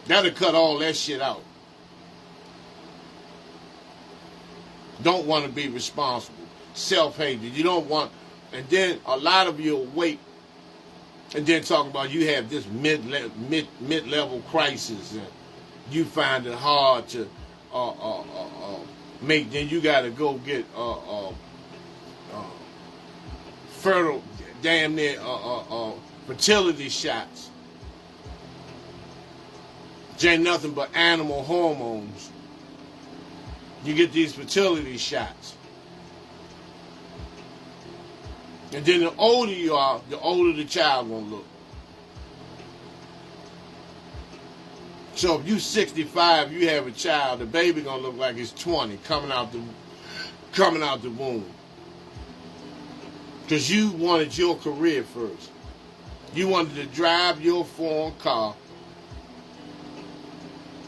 That'll cut all that shit out. Don't want to be responsible. Self-hatred. You don't want, and then a lot of you will wait and then talk about you have this mid-level crisis and you find it hard to make, then you got to go get fertile, damn near fertility shots. It ain't nothing but animal hormones. You get these fertility shots. And then the older you are, the older the child gonna look. So if you 65, you have a child, the baby gonna look like it's 20 coming out the womb. Because you wanted your career first. You wanted to drive your foreign car,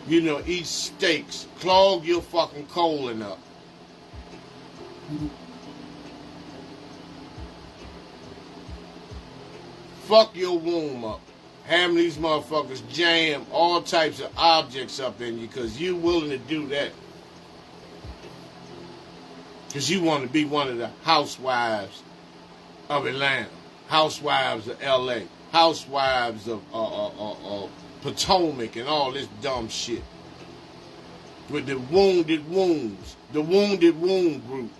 you know, eat steaks, clog your fucking colon up. Fuck your womb up. Having these motherfuckers jam all types of objects up in you because you willing to do that. Because you want to be one of the housewives of Atlanta, housewives of LA, housewives of Potomac and all this dumb shit. With the wounded wombs, the wounded womb group.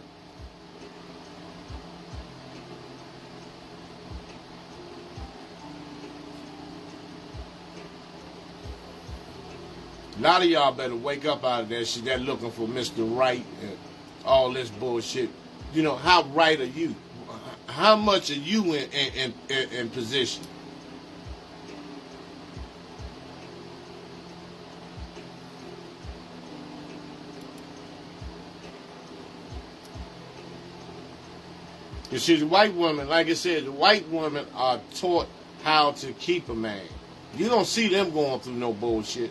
A lot of y'all better wake up out of that shit. They're looking for Mr. Right and all this bullshit. You know, how right are you? How much are you in position? You see, the white women, like I said, the white women are taught how to keep a man. You don't see them going through no bullshit.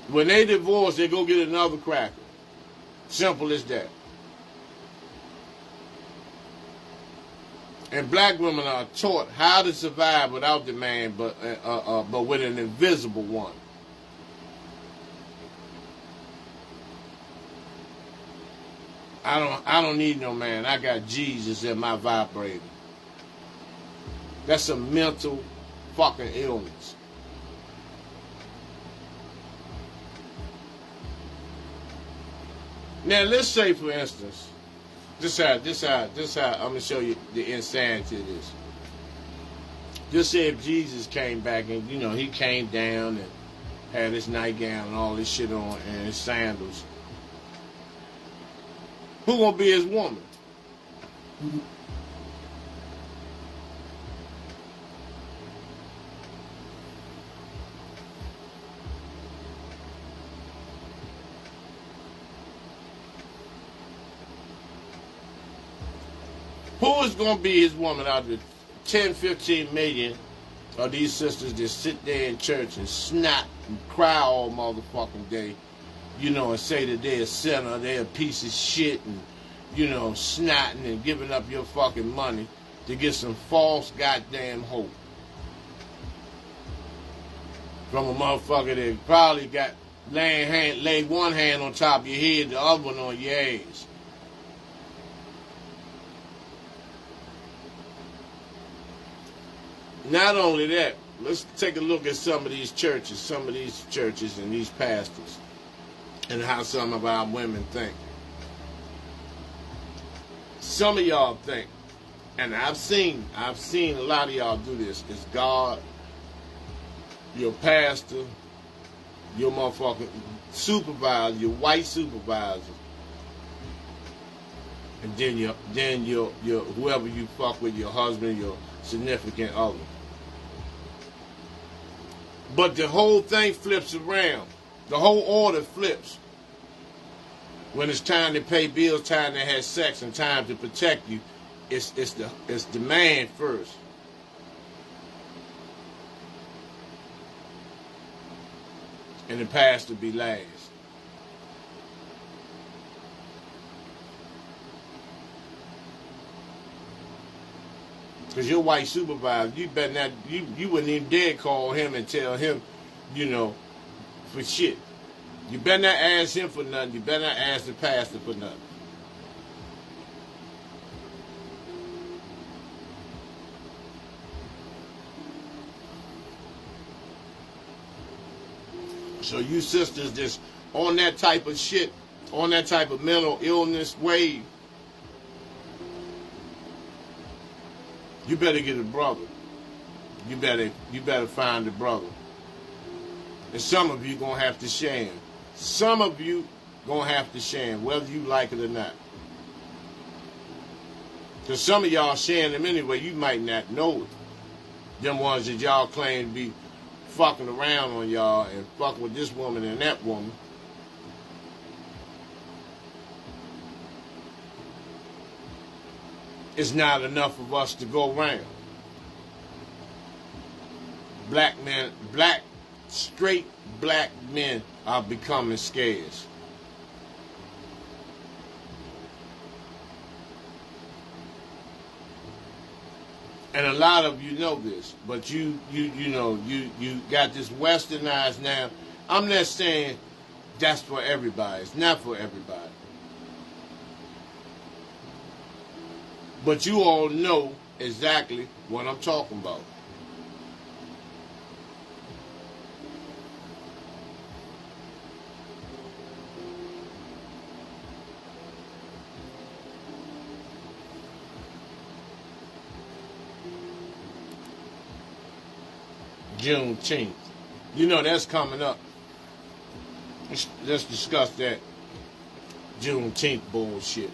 When they divorce, they go get another cracker. Simple as that. And black women are taught how to survive without the man, but with an invisible one. I don't need no man. I got Jesus in my vibrator. That's a mental fucking illness. Now let's say, for instance, this how I'm gonna show you the insanity of this. Just say if Jesus came back and he came down and had his nightgown and all this shit on and his sandals. Who gonna be his woman? Who is gonna be his woman out of the 10, 15 million of these sisters that sit there in church and snot and cry all motherfucking day? And say that they're a sinner, they're a piece of shit, and, snotting and giving up your fucking money to get some false goddamn hope from a motherfucker that probably got lay one hand on top of your head, the other one on your ass. Not only that, let's take a look at some of these churches and these pastors, and how some of our women think. Some of y'all think, and I've seen a lot of y'all do this. It's God, your pastor, your motherfucking supervisor, your white supervisor, and then your whoever you fuck with, your husband, your significant other. But the whole thing flips around. The whole order flips. When it's time to pay bills, time to have sex, and time to protect you, it's the man first. And the pastor be last. Because your white supervisor, you better not, you wouldn't even dare call him and tell him, for shit. You better not ask him for nothing. You better not ask the pastor for nothing. So you sisters just on that type of shit, on that type of mental illness wave, you better get a brother. You better find a brother. And some of you gonna have to share him. Some of you gonna have to share him, whether you like it or not. Because some of y'all sharing them anyway, you might not know it. Them ones that y'all claim to be fucking around on y'all and fucking with this woman and that woman. It's not enough of us to go around. Straight black men are becoming scarce. And a lot of you know this, but you got this westernized now. I'm not saying that's for everybody. It's not for everybody. But you all know exactly what I'm talking about. Juneteenth. That's coming up. Let's discuss that Juneteenth bullshit.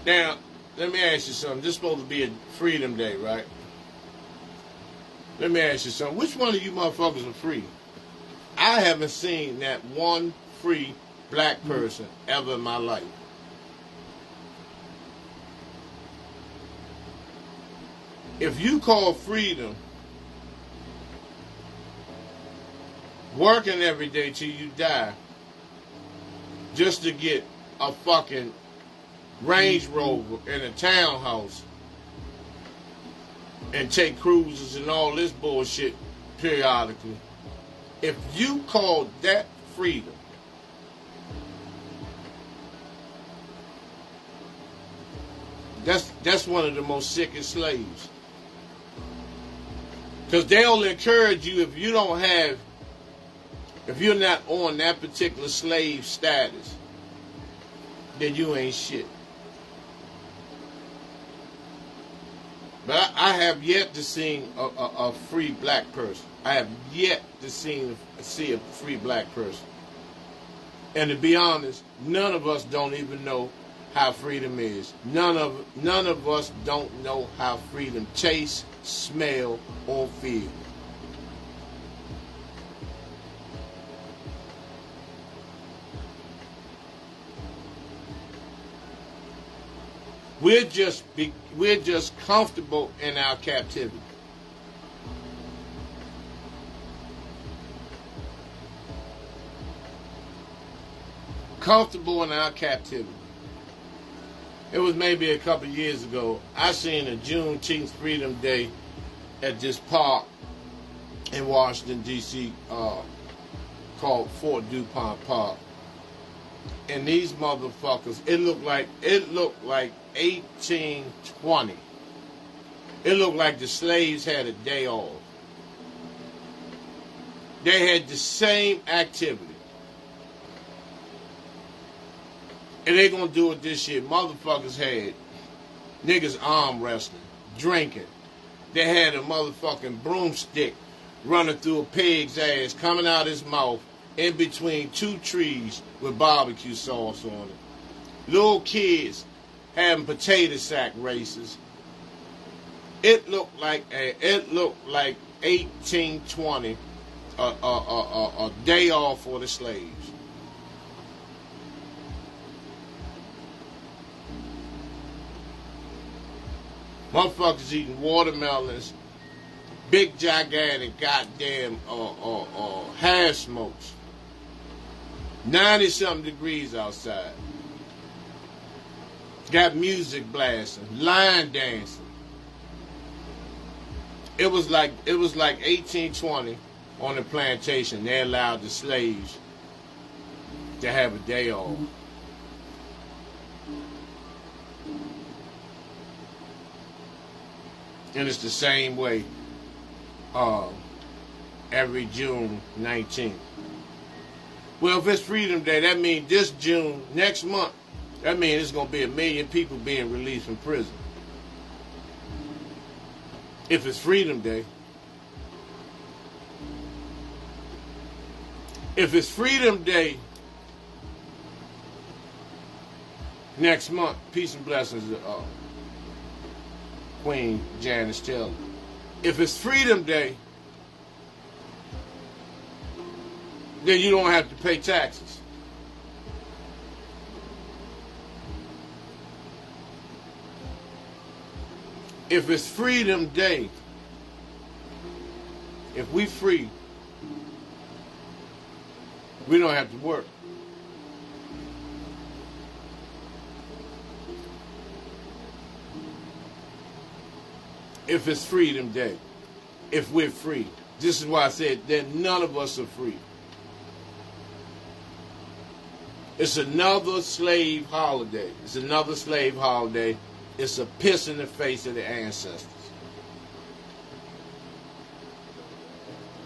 Now, let me ask you something. This is supposed to be a Freedom Day, right? Let me ask you something. Which one of you motherfuckers are free? I haven't seen that one free black person ever in my life. If you call freedom working every day till you die just to get a fucking Range Rover and a townhouse and take cruises and all this bullshit periodically. If you call that freedom, that's one of the most sickest slaves. Because they'll encourage you if you're not on that particular slave status, then you ain't shit. But I have yet to see a free black person. I have yet to see a free black person. And to be honest, none of us don't even know how freedom is. None of us don't know how freedom tastes, smell, or feel. We're just comfortable in our captivity. Comfortable in our captivity. It was maybe a couple years ago. I seen a Juneteenth Freedom Day at this park in Washington, D.C. Called Fort DuPont Park. And these motherfuckers, it looked like 1820. It looked like the slaves had a day off. They had the same activity. And they gonna do it this year. Motherfuckers had niggas arm wrestling, drinking. They had a motherfucking broomstick running through a pig's ass, coming out his mouth, in between two trees with barbecue sauce on it. Little kids having potato sack races. It looked like 1820, a day off for the slaves. Motherfuckers eating watermelons, big gigantic goddamn hash smokes. 90-something degrees outside. Got music blasting, line dancing. It was like 1820 on the plantation. They allowed the slaves to have a day off. And it's the same way every June 19th. Well, if it's Freedom Day, that means this June, next month, that means it's going to be 1 million people being released from prison. If it's Freedom Day. If it's Freedom Day next month, peace and blessings to Queen Janice Taylor. If it's Freedom Day, then you don't have to pay taxes. If it's Freedom Day, if we free, we don't have to work. If it's Freedom Day, if we're free. This is why I said that none of us are free. It's another slave holiday. It's another slave holiday. It's a piss in the face of the ancestors.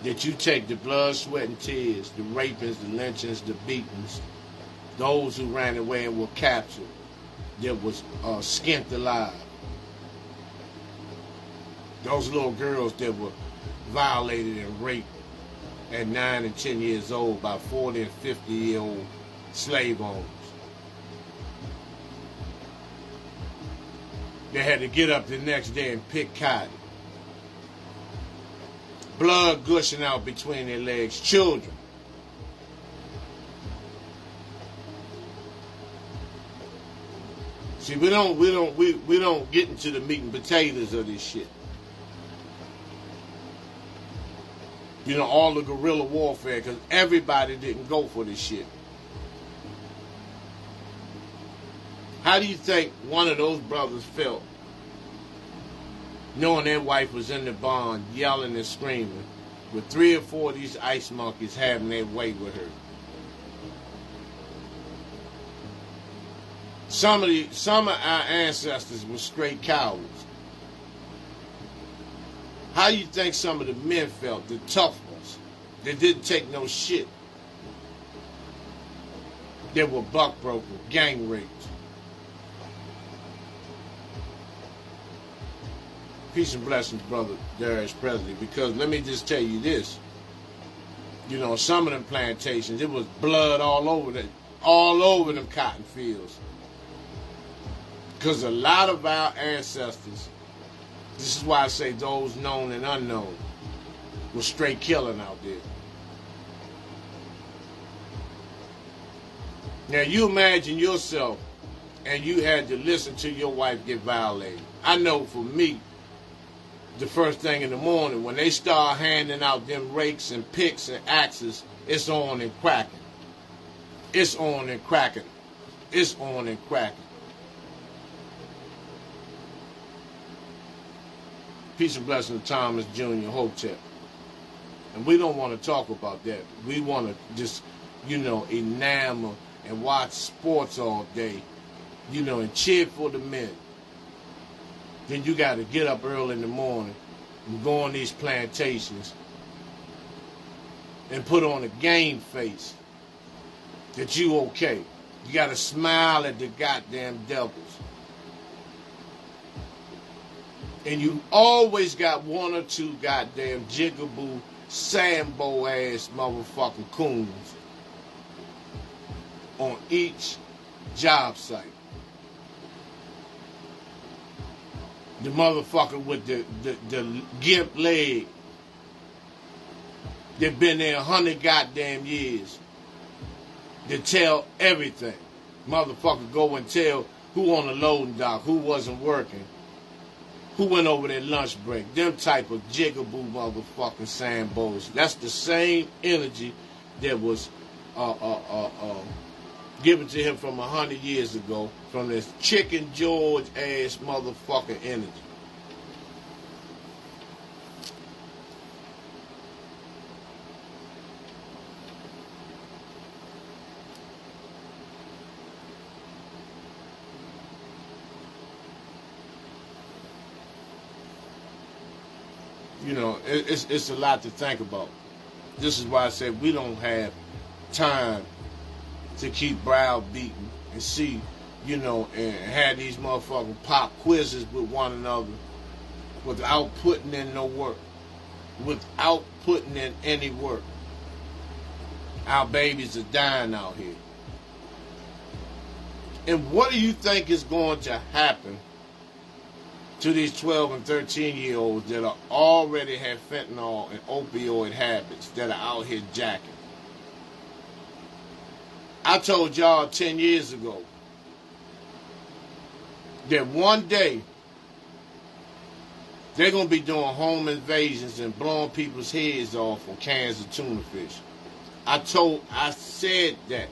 That you take the blood, sweat, and tears, the rapings, the lynchings, the beatings, those who ran away and were captured, that was skinned alive. Those little girls that were violated and raped at 9 and 10 years old by 40 and 50-year-old slave owners. They had to get up the next day and pick cotton. Blood gushing out between their legs. Children. See, we don't get into the meat and potatoes of this shit. You know, all the guerrilla warfare, because everybody didn't go for this shit. How do you think one of those brothers felt knowing their wife was in the barn yelling and screaming with 3 or 4 of these ice monkeys having their way with her? Some of our ancestors were straight cowards. How do you think some of the men felt, the tough ones, that didn't take no shit, that were buck broken, gang raped? Peace and blessings, brother Darius Presley, because let me just tell you this. You know, some of them plantations, it was blood all over them cotton fields. Because a lot of our ancestors, this is why I say those known and unknown, were straight killing out there. Now you imagine yourself and you had to listen to your wife get violated. I know for me, the first thing in the morning, when they start handing out them rakes and picks and axes, it's on and cracking. It's on and cracking. It's on and cracking. Peace and blessings to Thomas Jr. Hotep. And we don't want to talk about that. We want to just, enamel and watch sports all day, and cheer for the men. Then you got to get up early in the morning and go on these plantations and put on a game face that you okay. You got to smile at the goddamn devils. And you always got 1 or 2 goddamn jigaboo, Sambo ass motherfucking coons on each job site. The motherfucker with the gimp leg that been there 100 goddamn years. They tell everything. Motherfucker go and tell who on the loading dock, who wasn't working, who went over their lunch break. Them type of jigaboo motherfucking Sambos. That's the same energy that was given to him from 100 years ago, from this Chicken George ass motherfucking energy. It's a lot to think about. This is why I said we don't have time to keep browbeating and see, and have these motherfucking pop quizzes with one another without putting in no work. Without putting in any work. Our babies are dying out here. And what do you think is going to happen to these 12 and 13-year-olds that are already have fentanyl and opioid habits that are out here jacking? I told y'all 10 years ago that one day they're going to be doing home invasions and blowing people's heads off on cans of tuna fish. I said that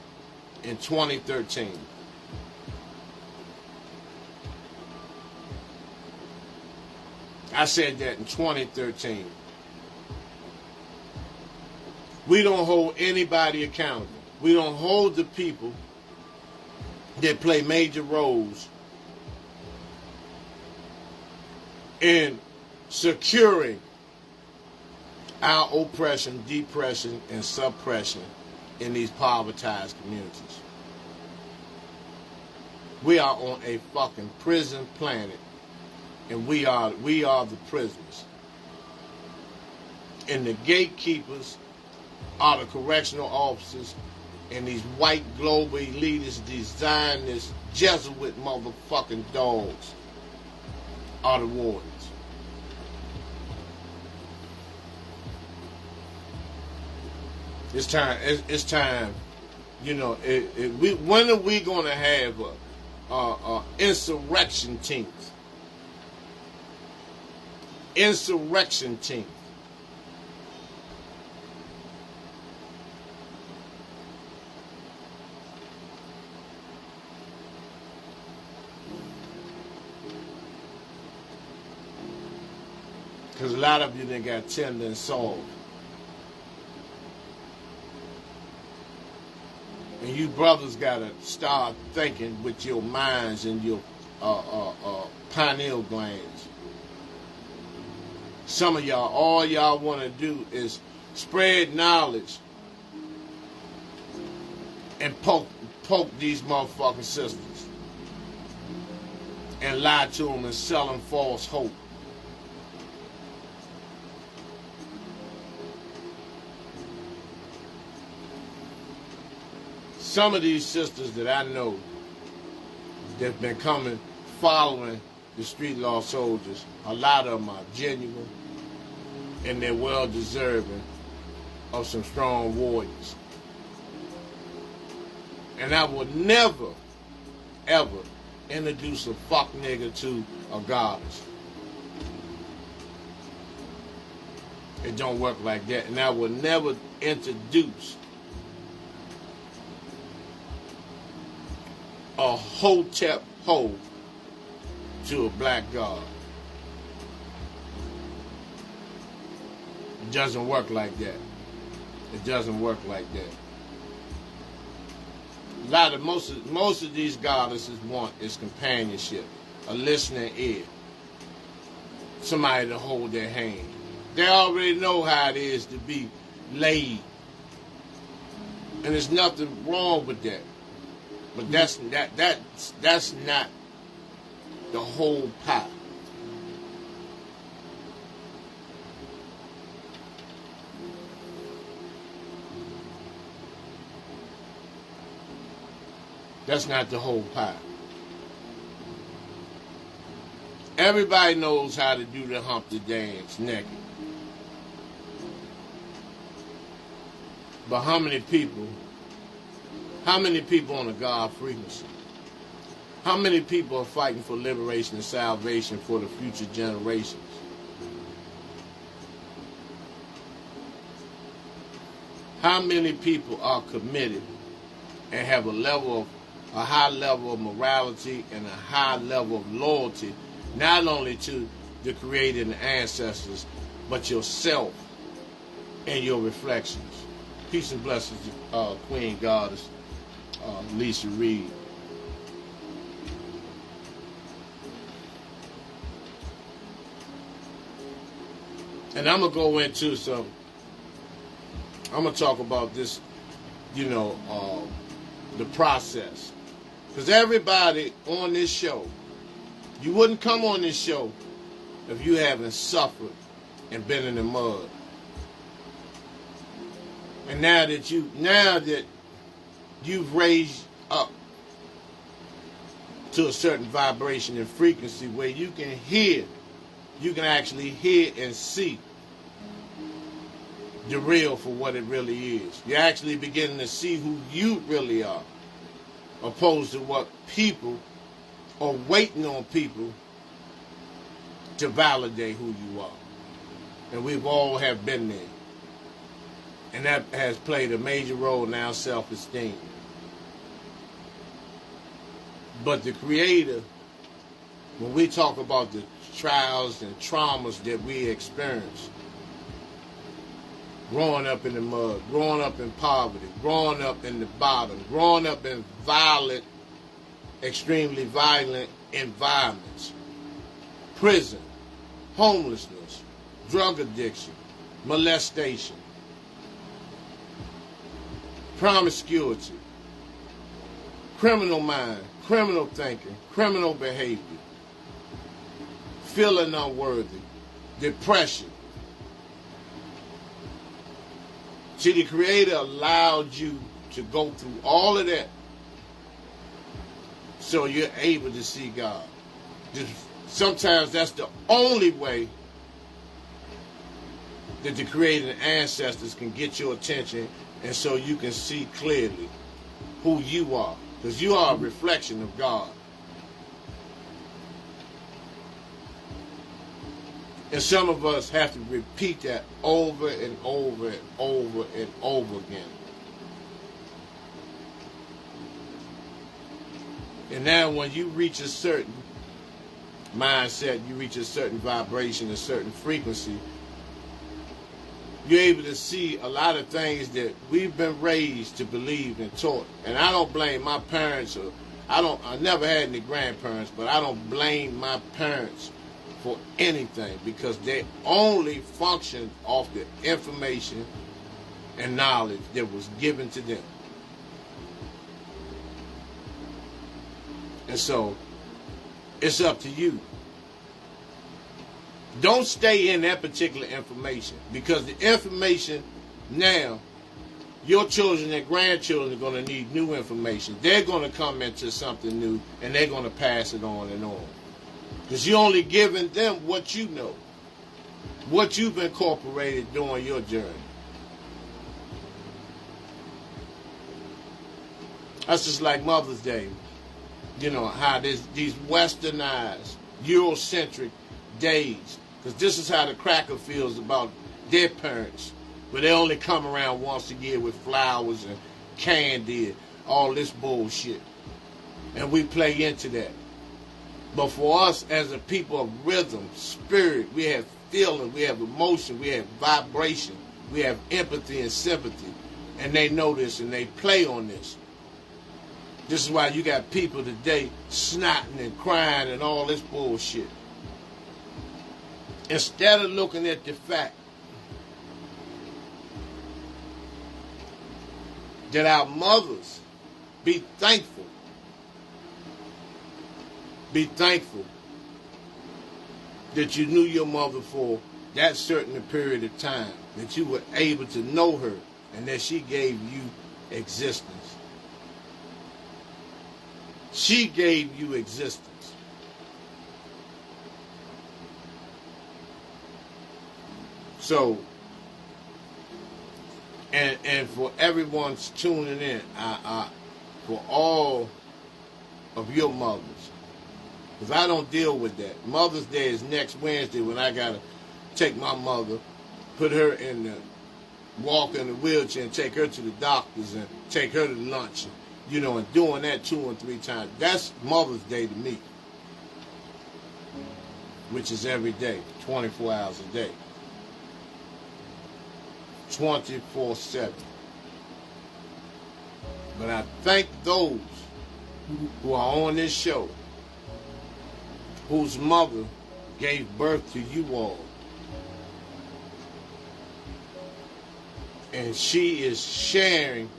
in 2013. I said that in 2013. We don't hold anybody accountable. We don't hold the people that play major roles in securing our oppression, depression, and suppression in these povertized communities. We are on a fucking prison planet, and we are the prisoners. And the gatekeepers are the correctional officers, and these white global elitists, these Zionist Jesuit motherfucking dogs are the wardens. It's time. When are we gonna have a insurrection teams? Insurrection team. Because a lot of you done got tender and soft. And you brothers got to start thinking with your minds and your pineal glands. Some of y'all, all y'all want to do is spread knowledge and poke these motherfucking sisters and lie to them and sell them false hope. Some of these sisters that I know that've been coming, following the street law soldiers, a lot of them are genuine and they're well deserving of some strong warriors. And I would never, ever introduce a fuck nigga to a goddess. It don't work like that. And I would never introduce a hotep hoe to a black god. It doesn't work like that. It doesn't work like that. Most of these goddesses want is companionship, a listening ear, somebody to hold their hand. They already know how it is to be laid, and there's nothing wrong with that. But that's not the whole pie. That's not the whole pie. Everybody knows how to do the Humpty dance naked. But how many people on the God frequency? How many people are fighting for liberation and salvation for the future generations? How many people are committed and have a high level of morality and a high level of loyalty, not only to the Creator and the ancestors, but yourself and your reflections? Peace and blessings to Queen Goddess Lisa Reed. And I'm going to go into I'm going to talk about this, the process. Because everybody on this show, you wouldn't come on this show if you haven't suffered and been in the mud. And now that you've raised up to a certain vibration and frequency where you can actually hear and see the real for what it really is. You're actually beginning to see who you really are, opposed to what people are waiting on people to validate who you are. And we've all have been there. And that has played a major role in our self-esteem. But the Creator, when we talk about the trials and traumas that we experience, growing up in the mud, growing up in poverty, growing up in the bottom, growing up in violent, extremely violent environments, prison, homelessness, drug addiction, molestation, promiscuity, criminal mind, criminal thinking, criminal behavior, feeling unworthy, depression. See, the Creator allowed you to go through all of that so you're able to see God. Sometimes that's the only way that the Creator and ancestors can get your attention, and so you can see clearly who you are. Because you are a reflection of God. And some of us have to repeat that over and over and over and over again. And now when you reach a certain mindset, you reach a certain vibration, a certain frequency, you're able to see a lot of things that we've been raised to believe and taught. And I don't blame my parents, or I never had any grandparents, but I don't blame my parents for anything, because they only functioned off the information and knowledge that was given to them. And so it's up to you. Don't stay in that particular information, because the information now, your children and grandchildren are going to need new information. They're going to come into something new, and they're going to pass it on and on. Because you're only giving them what you know, what you've incorporated during your journey. That's just like Mother's Day. You know, how there's these westernized, Eurocentric days. Because this is how the cracker feels about their parents. But they only come around once a year with flowers and candy and all this bullshit. And we play into that. But for us as a people of rhythm, spirit, we have feeling, we have emotion, we have vibration, we have empathy and sympathy. And they know this and they play on this. This is why you got people today snotting and crying and all this bullshit. Instead of looking at the fact that our mothers, be thankful that you knew your mother for that certain period of time, that you were able to know her, and that she gave you existence. She gave you existence. So, and for everyone's tuning in, for all of your mothers, because I don't deal with that. Mother's Day is next Wednesday, when I got to take my mother, put her in the, walk in the wheelchair and take her to the doctors and take her to lunch. And, you know, and doing that 2 and 3 times. That's Mother's Day to me, which is every day, 24 hours a day. 24/7. But I thank those who are on this show whose mother gave birth to you all. And she is sharing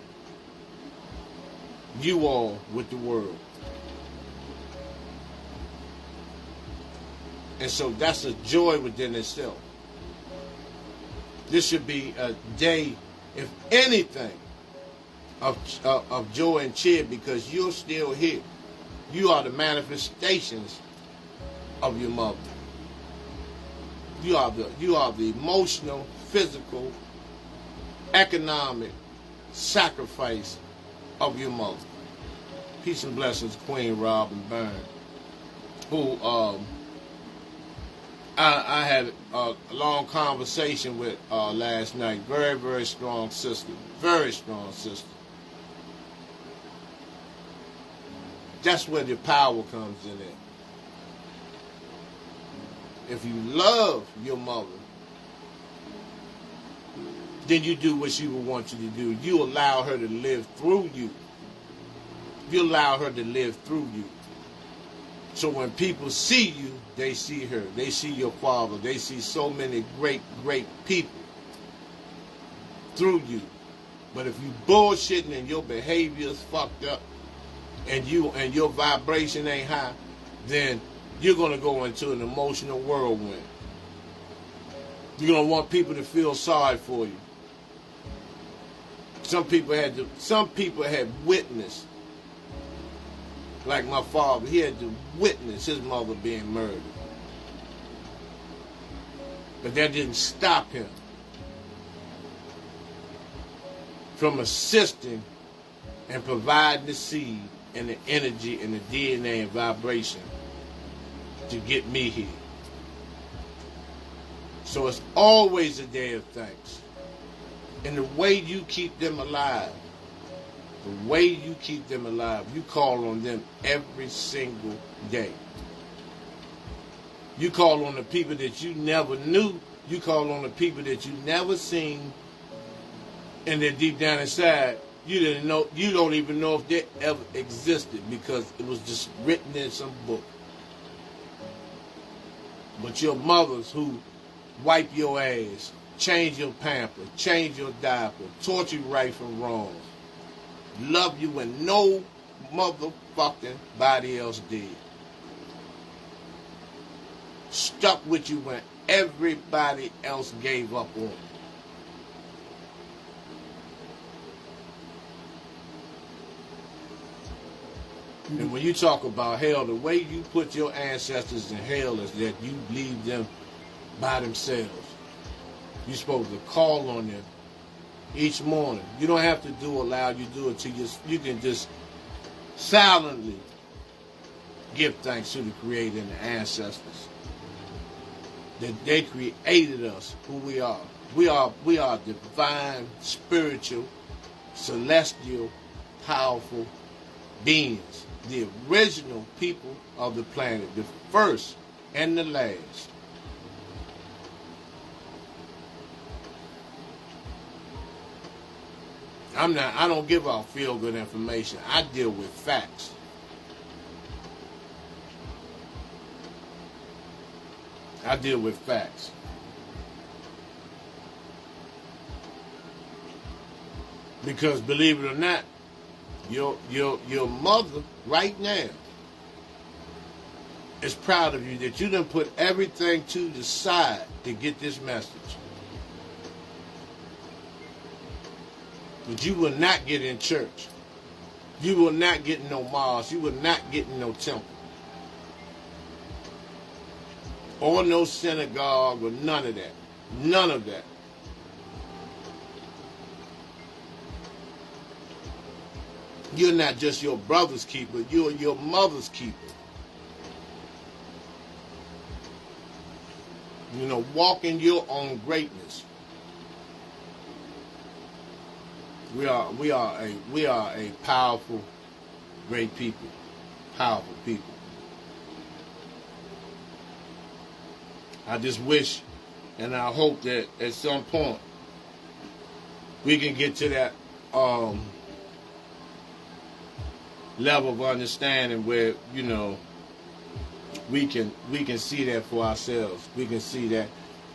you all with the world. And so that's a joy within itself. This should be a day, if anything, of joy and cheer, because you're still here. You are the manifestations of your mother. You are the emotional, physical, economic sacrifice of your mother. Peace and blessings, Queen Robin Byrne, who I had a long conversation with last night. Very, very strong sister. Very strong sister. That's where the power comes in it. If you love your mother, then you do what she would want you to do. You allow her to live through you. You allow her to live through you. So when people see you, they see her. They see your father. They see so many great, great people through you. But if you bullshitting and your behavior is fucked up and your vibration ain't high, then you're going to go into an emotional whirlwind. You're going to want people to feel sorry for you. Some people had witnessed, like my father, he had to witness his mother being murdered. But that didn't stop him from assisting and providing the seed and the energy and the DNA and vibration to get me here. So it's always a day of thanks. And the way you keep them alive, you call on them every single day. You call on the people that you never knew. You call on the people that you never seen. And then deep down inside, you didn't know. You don't even know if they ever existed because it was just written in some book. But your mothers who wipe your ass, change your pamper, change your diaper, taught you right from wrong, love you when no motherfucking body else did. Stuck with you when everybody else gave up on you. And when you talk about hell, the way you put your ancestors in hell is that you leave them by themselves. You're supposed to call on them each morning. You don't have to do aloud. You do it to you can just silently give thanks to the Creator and the ancestors. That they created us, who we are. We are divine, spiritual, celestial, powerful beings. The original people of the planet, the first and the last. I don't give out feel-good information. I deal with facts. I deal with facts. Because believe it or not, your mother right now is proud of you that you done put everything to the side to get this message. But you will not get in church. You will not get in no mosque. You will not get in no temple. Or no synagogue or none of that. None of that. You're not just your brother's keeper, you're your mother's keeper. You know, walk in your own greatness. We are a powerful, great people. Powerful people. I just wish and I hope that at some point we can get to that level of understanding where, you know, we can see that for ourselves. We can see that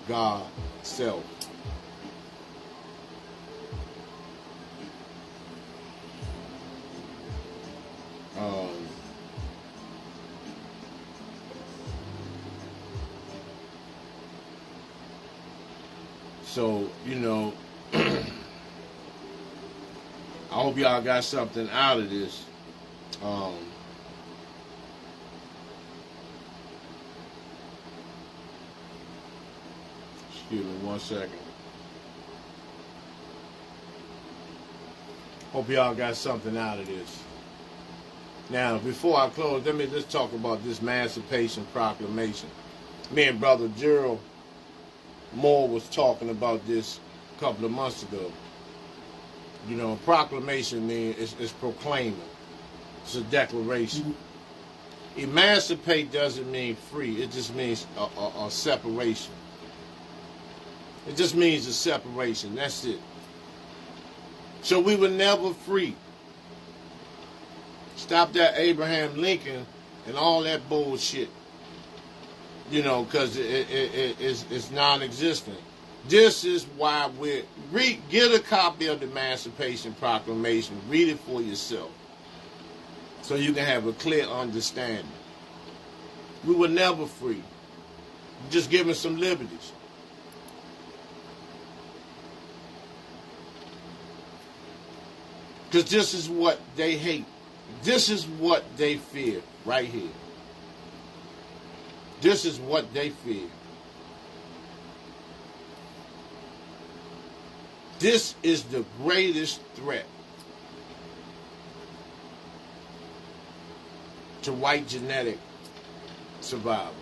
God self. So, you know, I hope y'all got something out of this. Excuse me 1 second. Hope y'all got something out of this. Now, before I close, let me just talk about this Emancipation Proclamation. Me and Brother Gerald Moore was talking about this a couple of months ago. You know, proclamation means it's proclaiming. It's a declaration. Emancipate doesn't mean free. It just means a separation. It just means a separation. That's it. So we were never free. Stop that Abraham Lincoln and all that bullshit. You know, because it's non-existent. This is why get a copy of the Emancipation Proclamation. Read it for yourself. So you can have a clear understanding. We were never free. Just given some liberties. Because this is what they hate. This is what they fear right here. This is what they fear. This is the greatest threat to white genetic survival.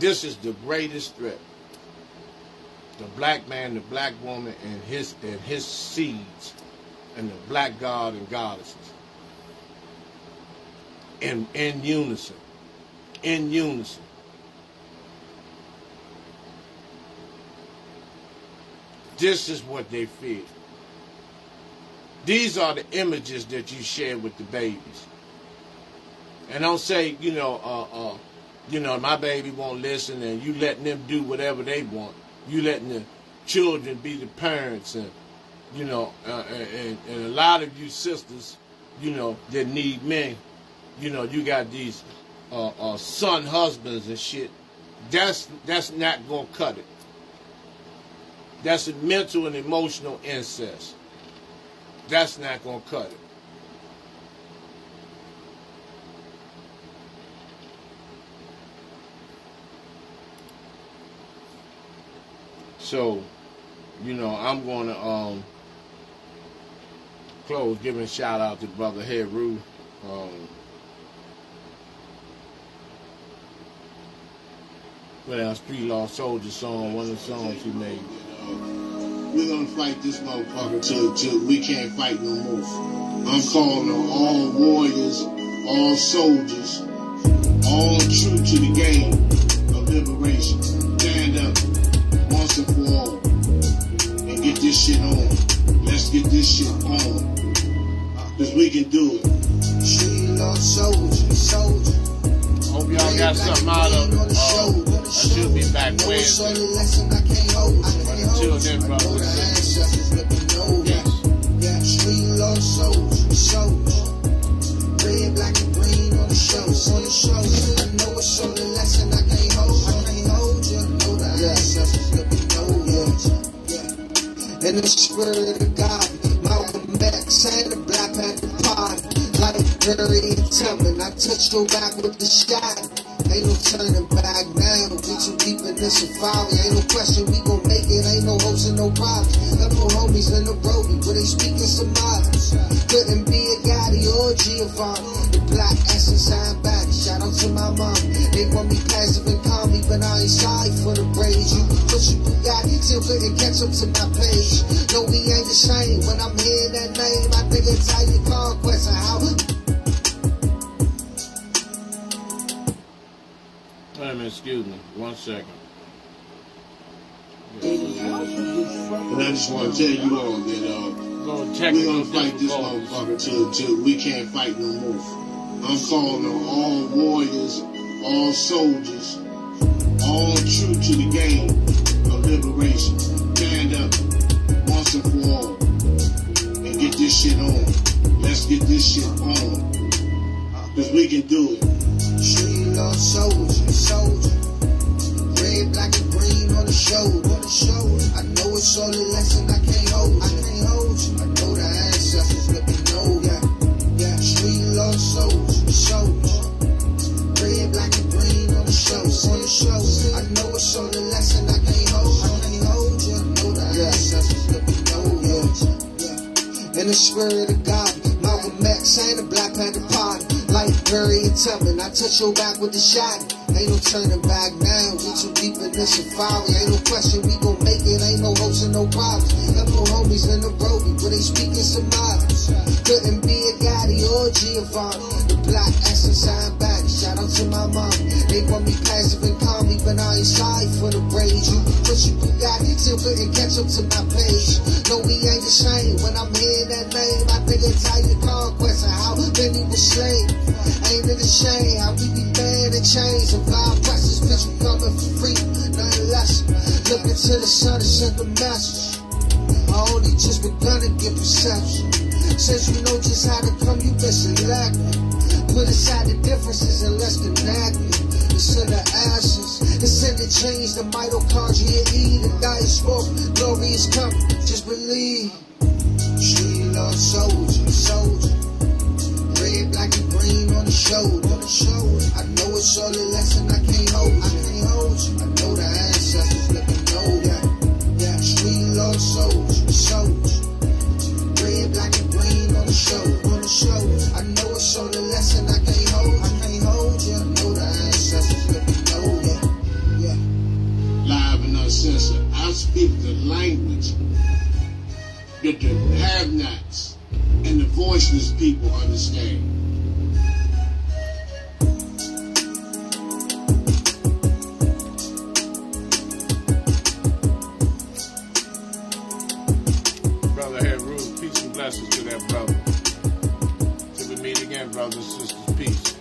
This is the greatest threat. The black man, the black woman, and his seeds, and the black god and goddesses. In unison. In unison. This is what they feel. These are the images that you share with the babies. And don't say, my baby won't listen, and you letting them do whatever they want. You letting the children be the parents, and and a lot of you sisters, that need men, you got these son husbands and shit. That's not gonna cut it. That's a mental and emotional incest. That's not gonna cut it. So, I'm going to close giving a shout out to Brother Heru. Well, Street Lost Soldier song, one of the songs he made. We're going to fight this motherfucker till we can't fight no more. I'm calling on all warriors, all soldiers, all true to the game of liberation. Stand up once and for all and get this shit on. Let's get this shit on. Because we can do it. Street Lost Soldier. Hope y'all got something out of it. I should be back Wednesday. But until then, brothers, yes. Street Lost Soldier. Red, black, and green on the show. I know it's only a lesson I can't hold you. Know the ancestors let me know you. In the spirit of God, Malcolm X and the Black Panther Party. Like Curry and Tubman, I touched your back with the shot. Ain't no turning back now. We too deep in this safari. Ain't no question we gon' make it. Ain't no hopes and no problems. Got no homies in the roadie, but they speaking Somali. Couldn't be a Gotti or a Giovanni. The black essence I'm back. Shout out to my mom. They want me passive and calm me, but I ain't sorry for the braids. You push your Bugatti till couldn't catch up to my page. No, we ain't the same. When I'm hearing that name, I think it's how you conquest and how. Wait a minute, excuse me, 1 second. And I just want to tell you all that we're going to fight this motherfucker till we can't fight no more. I'm calling on all warriors, all soldiers, all true to the game of liberation. Stand up once and for all and get this shit on. Let's get this shit on. Because we can do it. Street Lost Soldier. Red, black, and green on the shoulder. I know it's all a lesson I can't hold you. I know the ancestors let me know ya. Street Lost Soldier. Red, black, and green on the shoulder. I know it's all a lesson I can't hold you. I know the ancestors let me know ya. In the spirit of God, Malcolm X and the Black Panther Party. Like Curry and Tubman, I touch your back with the shot. Ain't no turning back now. We too deep in this safari. Ain't no question we gon' make it. Ain't no hopes and no problems. Got no homies in the roadie, but they speaking Somali. Couldn't be a Gotti or a Giovanni. The black essence I'm back. Shout out to my mom. They want me passive and calm me, but I ain't sorry for the braids. You push your Bugatti till couldn't catch up to my page. No, we ain't the same. When I'm hearing that name, I think it's how you conquest and how many was slain. Ain't it a shame how we be banned and chains and vibe prices, bitch, we coming for free, nothing less. Looking to the sun and send a message. I only just begun to get perception. Since you know just how to come, you been selected. Put aside the differences and let's connect it. It's in the ashes, it's in the change, the mitochondria E, the diet smoke, glory is coming, just believe. Street Lost Soldier. Red, black, and green on the shoulder. I know it's all a lesson I can't hold you. I know the ancestors let me know ya. Street Lost Soldier. Red, black, and green on the shoulder. I know it's all a lesson I can't hold you. I know the ancestors let me know ya. Live and uncensored. I speak the language that the have-nots and the voiceless people understand. ahead, Ruth. Peace and blessings to that brother. Till we meet again, brothers and sisters. Peace.